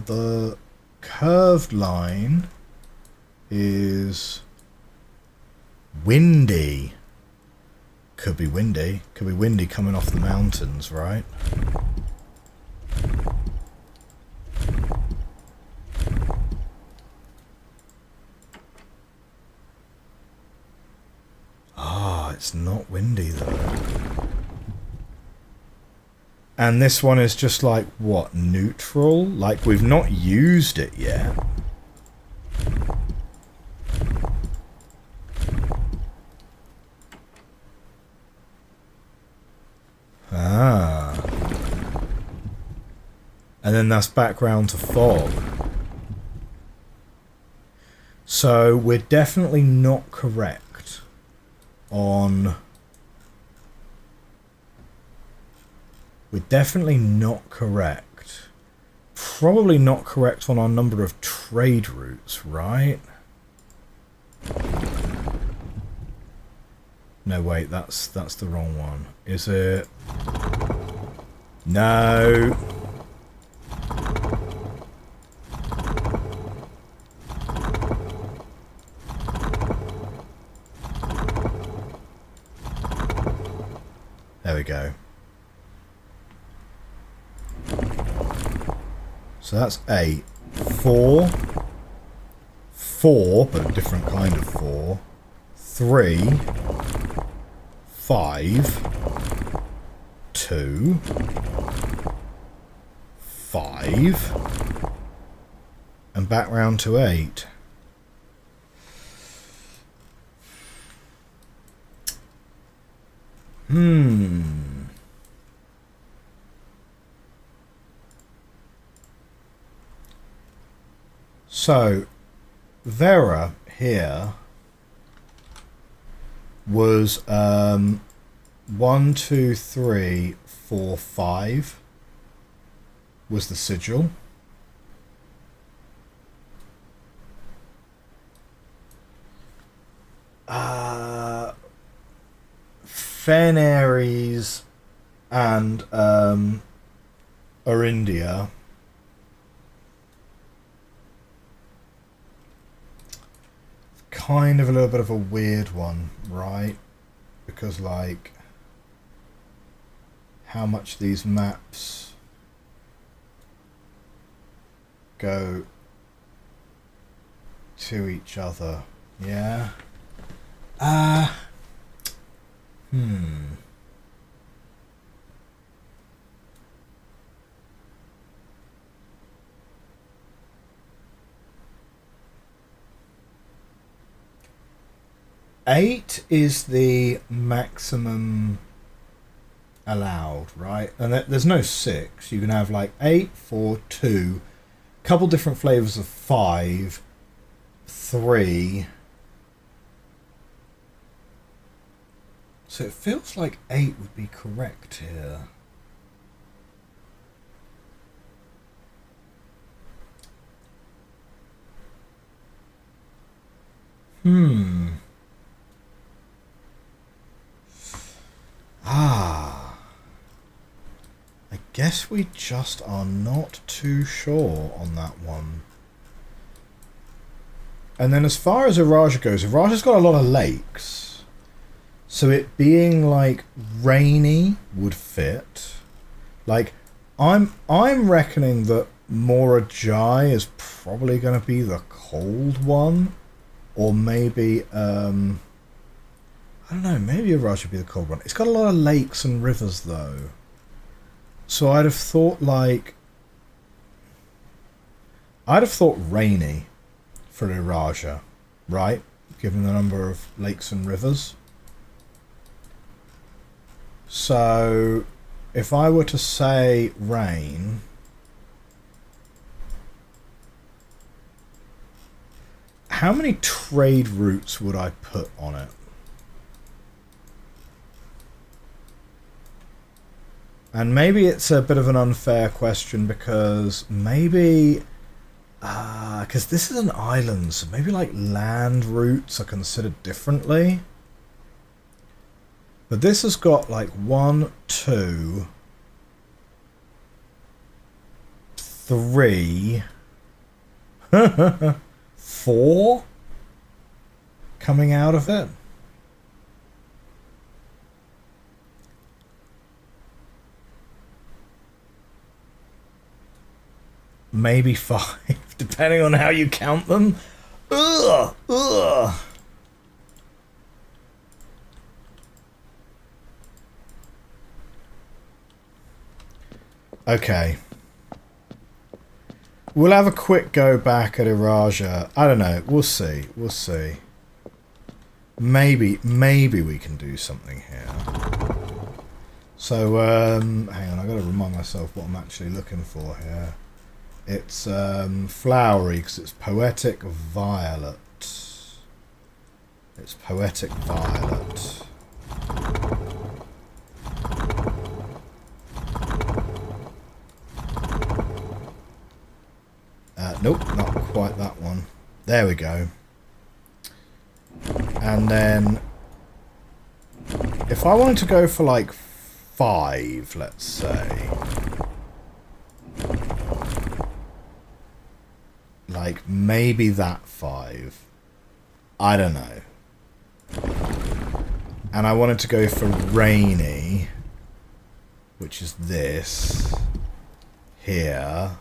The curved line is windy. Could be windy. Could be windy coming off the mountains, right? Ah, it's not windy though. And this one is just like, what, neutral? Like, we've not used it yet. Ah. And then that's background to fog. So we're definitely not correct on... We're definitely not correct. Probably not correct on our number of trade routes, right? No, wait, that's the wrong one. Is it? No. There we go. So that's 8. 4. 4, but a different kind of 4. 3. 5. 2. 5. And back round to 8. So, Vera here was 1, 2, 3, 4, 5 was the sigil. Fenaries and Orindia. Kind of a little bit of a weird one, right? Because, like, how much these maps go to each other. Yeah. 8 is the maximum allowed, right? And there's no 6. You can have like 8, 4, 2, couple different flavors of 5, 3. So it feels like 8 would be correct here. I guess we just are not too sure on that one. And then as far as Araja goes, Araja's got a lot of lakes. So it being like rainy would fit. Like I'm reckoning that Morajai is probably going to be the cold one, or maybe I don't know, maybe Araja would be the cold one. It's got a lot of lakes and rivers though. So I'd have thought rainy for Iraja, right? Given the number of lakes and rivers. So if I were to say rain, how many trade routes would I put on it? And maybe it's a bit of an unfair question because maybe... because this is an island, so maybe like land routes are considered differently. But this has got like 1, 2, 3, 4 coming out of it. Maybe 5, depending on how you count them. Ugh, ugh. Okay. We'll have a quick go back at Iraja. I don't know. We'll see. We'll see. Maybe we can do something here. So, hang on. I've got to remind myself what I'm actually looking for here. It's flowery because it's poetic violet. It's poetic violet. Nope, not quite that one. There we go. And then if I wanted to go for like 5, let's say. Like maybe that 5. I don't know. And I wanted to go for rainy, which is this here.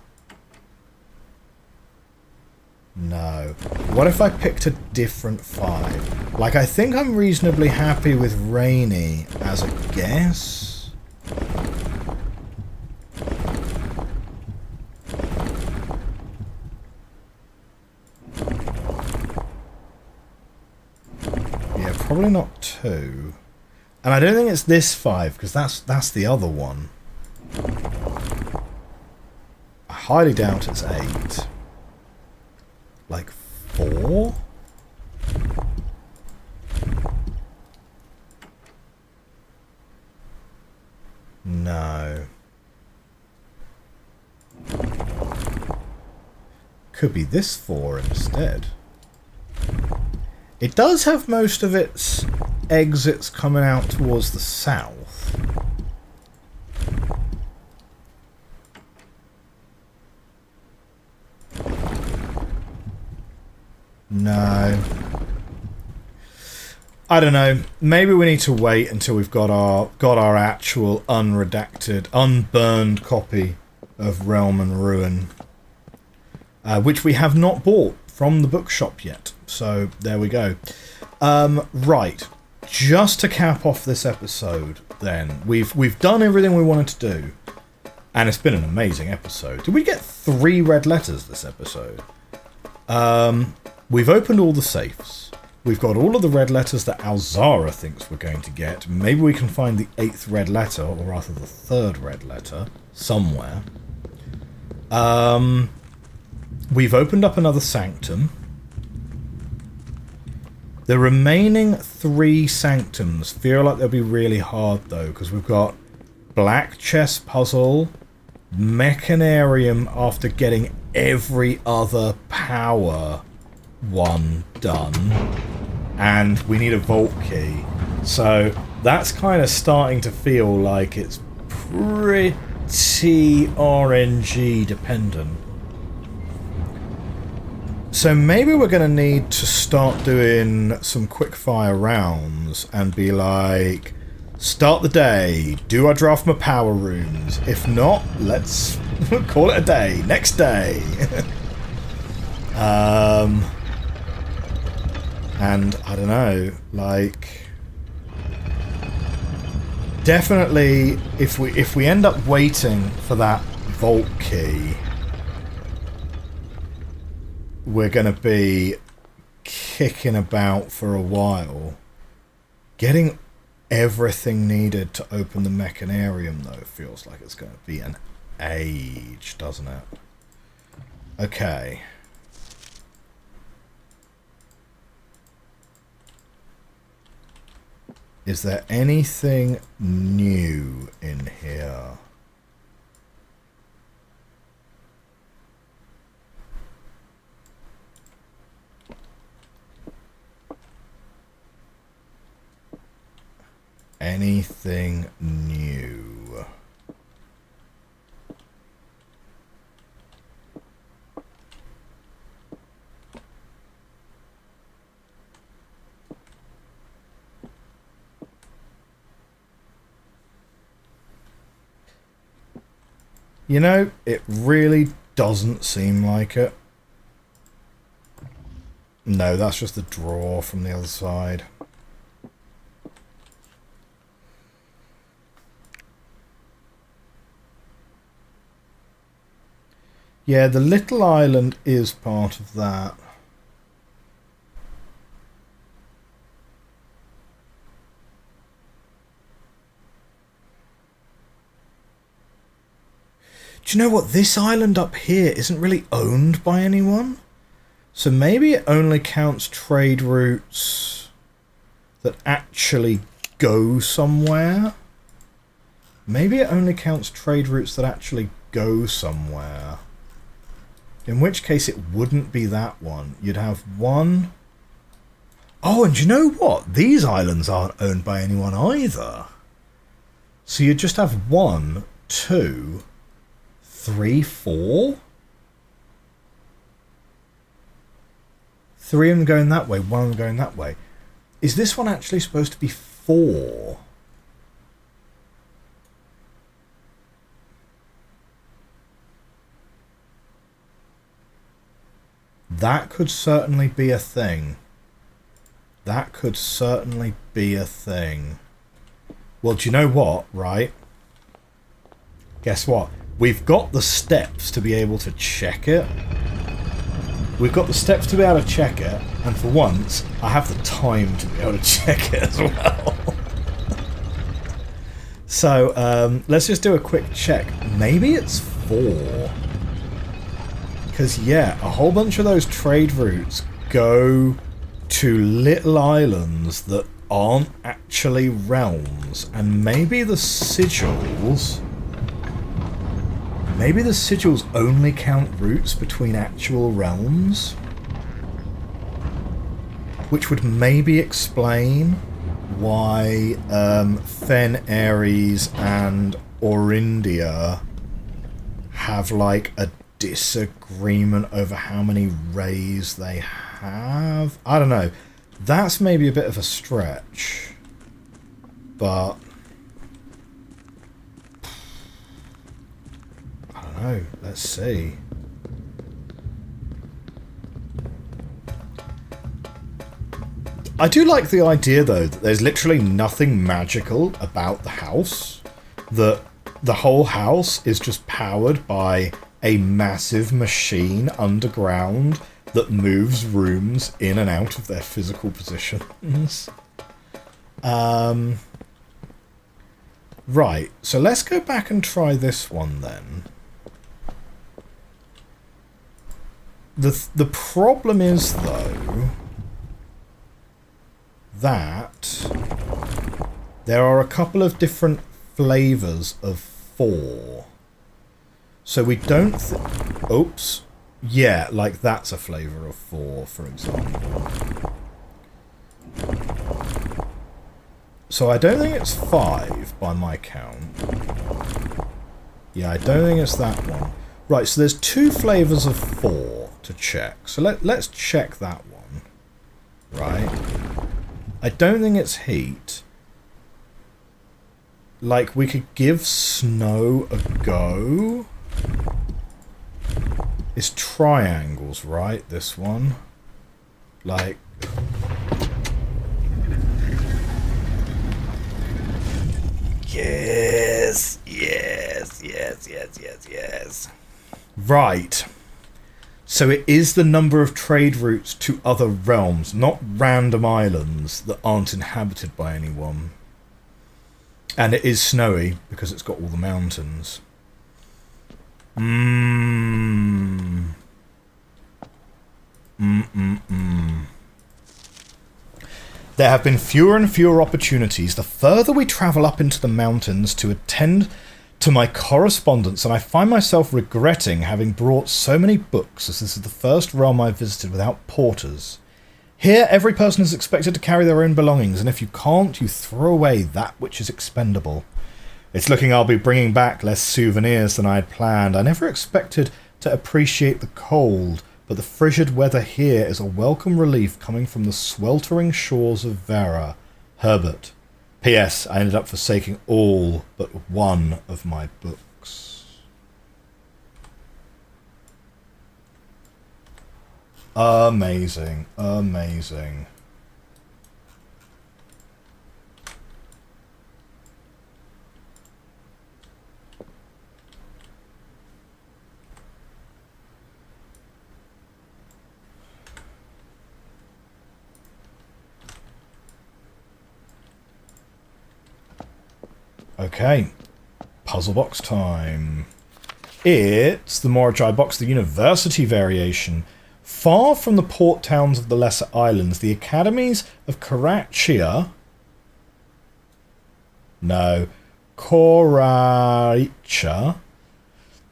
No. What if I picked a different 5? Like, I think I'm reasonably happy with rainy as a guess. Yeah, probably not 2. And I don't think it's this 5, because that's the other one. I highly doubt it's 8. Like 4? No. Could be this 4 instead. It does have most of its exits coming out towards the south. No. I don't know. Maybe we need to wait until we've got our actual unredacted, unburned copy of Realm and Ruin, which we have not bought from the bookshop yet. So there we go. Right. Just to cap off this episode, then we've done everything we wanted to do, and it's been an amazing episode. Did we get 3 red letters this episode? We've opened all the safes. We've got all of the red letters that Alzara thinks we're going to get. Maybe we can find the 8th red letter, or rather the 3rd red letter, somewhere. We've opened up another sanctum. The remaining 3 sanctums feel like they'll be really hard, though, because we've got Black Chess Puzzle, Mechanarium after getting every other power one done, and we need a vault key. So that's kind of starting to feel like it's pretty RNG dependent. So maybe we're going to need to start doing some quick-fire rounds and be like, start the day, do I draft my power rooms? If not, let's call it a day. Next day. And I don't know, like, definitely if we end up waiting for that vault key, we're going to be kicking about for a while. Getting everything needed to open the mechanarium, though, feels like it's going to be an age, doesn't it? Okay. Is there anything new in here? Anything new? You know, it really doesn't seem like it. No, that's just the drawer from the other side. Yeah, the little island is part of that. Do you know what? This island up here isn't really owned by anyone. So maybe it only counts trade routes that actually go somewhere. Maybe it only counts trade routes that actually go somewhere. In which case it wouldn't be that one. You'd have one... Oh, and you know what? These islands aren't owned by anyone either. So you'd just have 1, 2, 3, 4? 3 of them going that way, 1 of them going that way. Is this one actually supposed to be 4? That could certainly be a thing. That could certainly be a thing. Well, do you know what, right? Guess what? We've got the steps to be able to check it. We've got the steps to be able to check it, and for once, I have the time to be able to check it as well. So, let's just do a quick check. Maybe it's 4. Because, yeah, a whole bunch of those trade routes go to little islands that aren't actually realms. And maybe the sigils... Maybe the sigils only count routes between actual realms? Which would maybe explain why Fen, Ares, and Orindia have, like, a disagreement over how many rays they have. I don't know. That's maybe a bit of a stretch. But... I don't know. Let's see. I do like the idea, though, that there's literally nothing magical about the house. That the whole house is just powered by a massive machine underground that moves rooms in and out of their physical positions. Right, so let's go back and try this one then. The problem is, though, that there are a couple of different flavours of 4. So we don't... Oops. Yeah, like that's a flavour of 4, for example. So I don't think it's 5 by my count. Yeah, I don't think it's that one. Right, so there's 2 flavours of 4 to to check. So let's check that one. Right. I don't think it's heat. Like, we could give snow a go. It's triangles, right? This one. Like... Yes! Yes! Yes, yes, yes, yes. Right. So it is the number of trade routes to other realms, not random islands that aren't inhabited by anyone. And it is snowy, because it's got all the mountains. There have been fewer and fewer opportunities the further we travel up into the mountains to attend to my correspondence, and I find myself regretting having brought so many books, as this is the first realm I've visited without porters. Here, every person is expected to carry their own belongings, and if you can't, you throw away that which is expendable. It's looking I'll be bringing back less souvenirs than I had planned. I never expected to appreciate the cold, but the frigid weather here is a welcome relief coming from the sweltering shores of Vera. Herbert. P.S. I ended up forsaking all but one of my books. Amazing. Amazing. Okay, puzzle box time. It's the Mordrai box, the university variation. Far from the port towns of the lesser islands, the academies of Korachia... No, Koraicha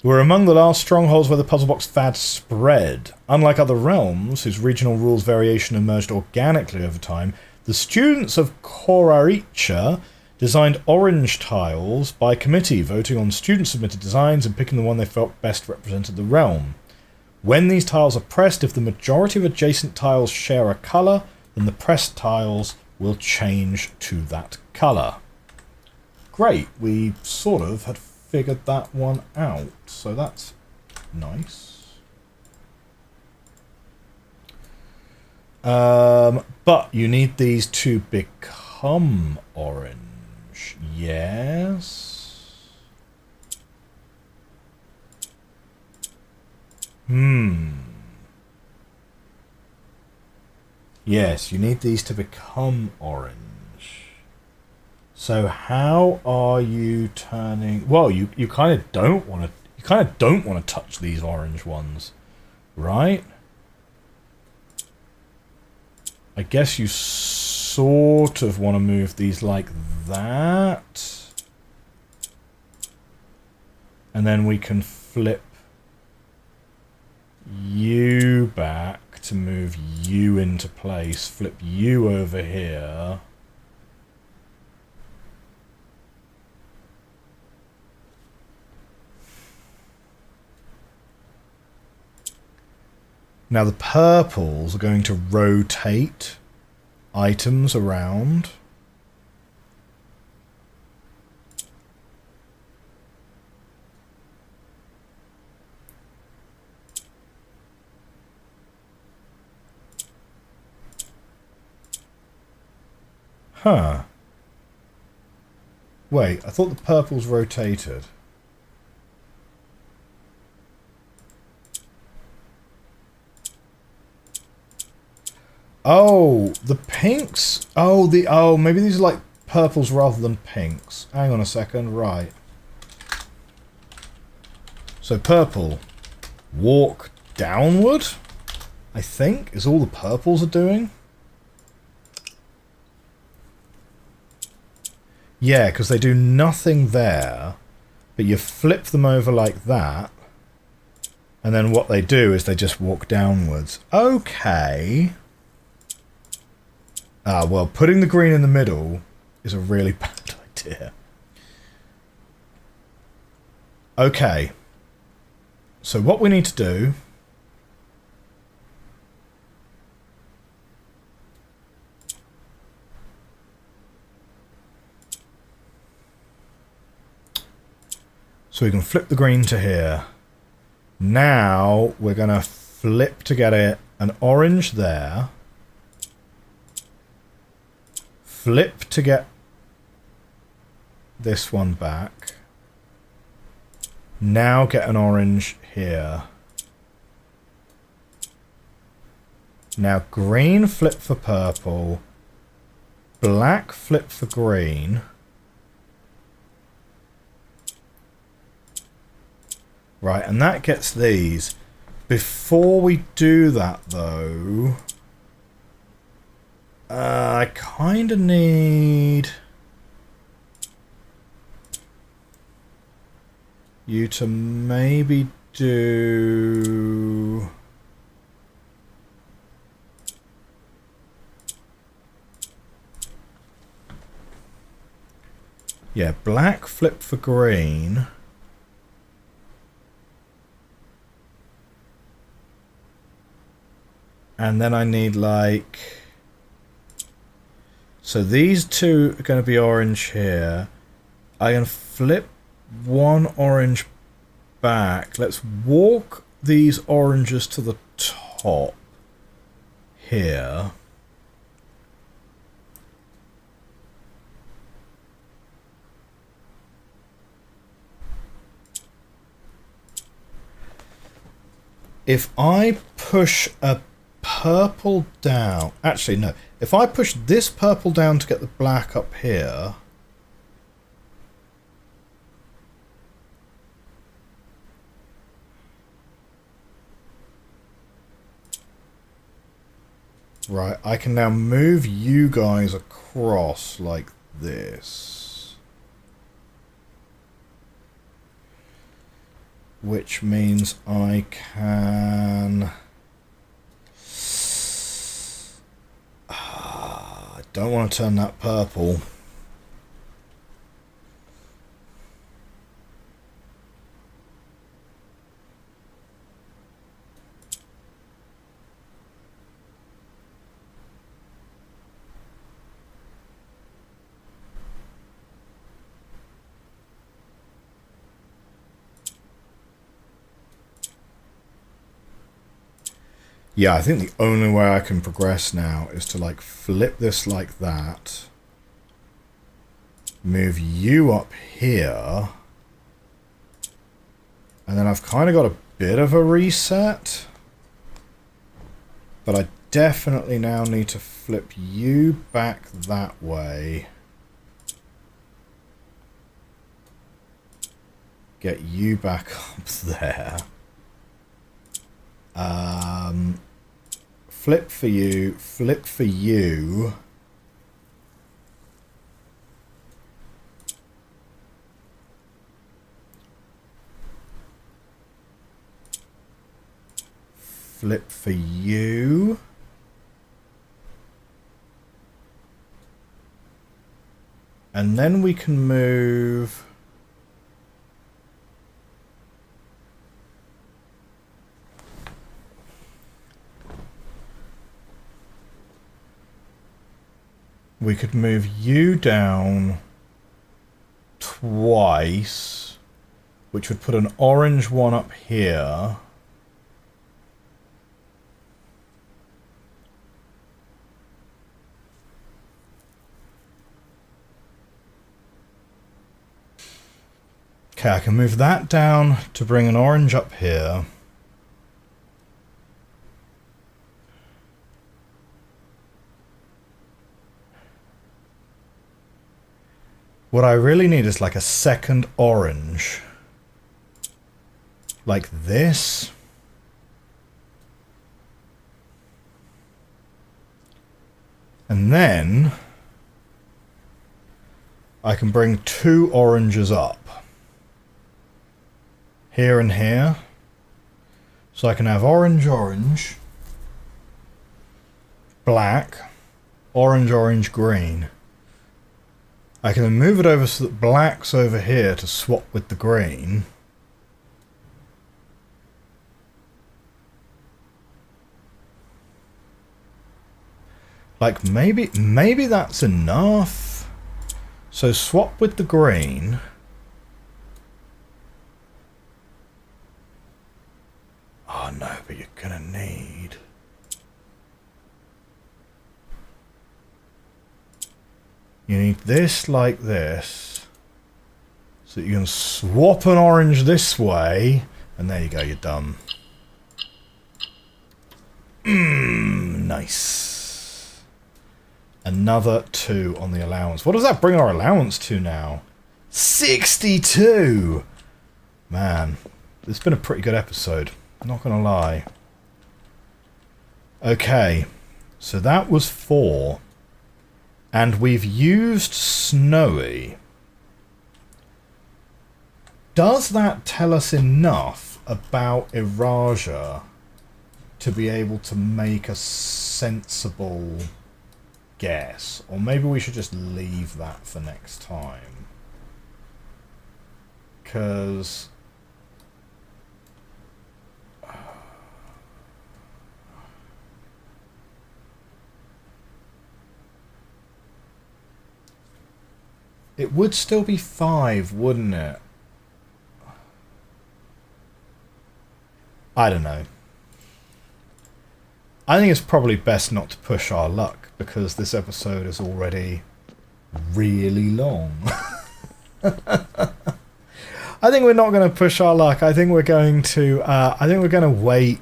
were among the last strongholds where the puzzle box fad spread. Unlike other realms, whose regional rules variation emerged organically over time, the students of Koraicha designed orange tiles by committee, voting on student-submitted designs and picking the one they felt best represented the realm. When these tiles are pressed, if the majority of adjacent tiles share a colour, then the pressed tiles will change to that colour. Great, we sort of had figured that one out, so that's nice. But you need these to become orange. Yes. Yes, you need these to become orange. So how are you turning? Well, you kind of don't want to touch these orange ones, right? I guess you sort of want to move these like that. And then we can flip you back to move you into place. Flip you over here. Now the purples are going to rotate items around. Huh. Wait, I thought the purples rotated. Oh, the pinks. Oh, maybe these are like purples rather than pinks. Hang on a second, right. So purple. Walk downward, I think, is all the purples are doing. Yeah, because they do nothing there, but you flip them over like that, and then what they do is they just walk downwards. Okay. Ah, well, putting the green in the middle is a really bad idea. Okay. So what we need to do So we can flip the green to here. Now we're going to flip to get it an orange there. Flip to get this one back. Now get an orange here. Now green flip for purple. Black flip for green. Right, and that gets these. Before we do that, though, I kind of need you to maybe do... Yeah, black flip for green. And then I need like... So these two are going to be orange here. I can flip one orange back. Let's walk these oranges to the top here. If I push a purple down... Actually, no. If I push this purple down to get the black up here... Right, I can now move you guys across like this. Which means I can... I don't want to turn that purple. Yeah, I think the only way I can progress now is to like flip this like that. Move you up here. And then I've kind of got a bit of a reset. But I definitely now need to flip you back that way. Get you back up there. Flip for you, flip for you. Flip for you. And then we can move... We could move you down twice, which would put an orange one up here. Okay, I can move that down to bring an orange up here. What I really need is like a second orange. Like this. And then I can bring two oranges up. Here and here. So I can have orange, orange, black, orange, orange, green. I can then move it over so that black's over here to swap with the green. Like maybe that's enough. So swap with the green. You need this like this. So you can swap an orange this way. And there you go, you're done. Nice. Another 2 on the allowance. What does that bring our allowance to now? 62! Man, it's been a pretty good episode. Not gonna lie. Okay, so that was 4. And we've used Snowy. Does that tell us enough about Erasia to be able to make a sensible guess? Or maybe we should just leave that for next time. Because... it would still be 5, wouldn't it? I don't know. I think it's probably best not to push our luck, because this episode is already really long. I think we're not going to push our luck. I think we're going to wait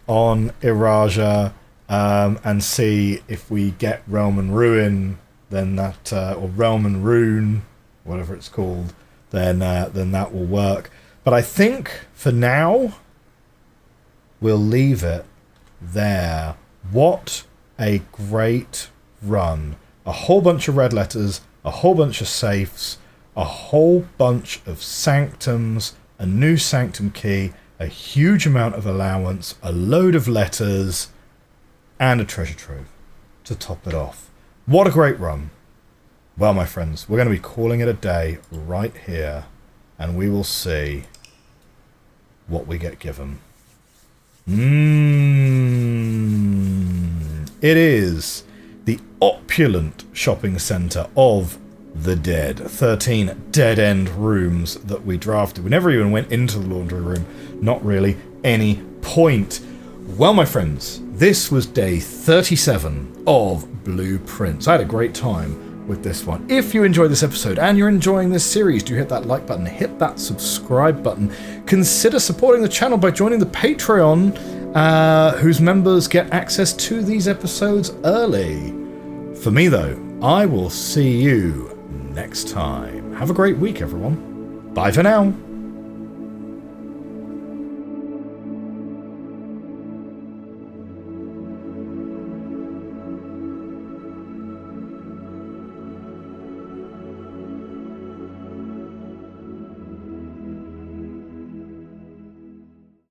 on Erasia and see if we get Realm and Ruin, then that or Realm and Rune, whatever it's called, then that will work. But I think for now we'll leave it there. What a great run. A whole bunch of red letters, a whole bunch of safes, a whole bunch of sanctums, a new sanctum key, a huge amount of allowance, a load of letters, and a treasure trove to top it off. What a great run. Well, my friends, we're going to be calling it a day right here, and we will see what we get given. It is the opulent shopping centre of the dead. 13 dead-end rooms that we drafted. We never even went into the laundry room. Not really any point. Well, my friends, this was day 37 of Blueprince. I had a great time with this one. If you enjoyed this episode and you're enjoying this series, do hit that like button, hit that subscribe button. Consider supporting the channel by joining the Patreon, whose members get access to these episodes early. For me, though, I will see you next time. Have a great week, everyone. Bye for now.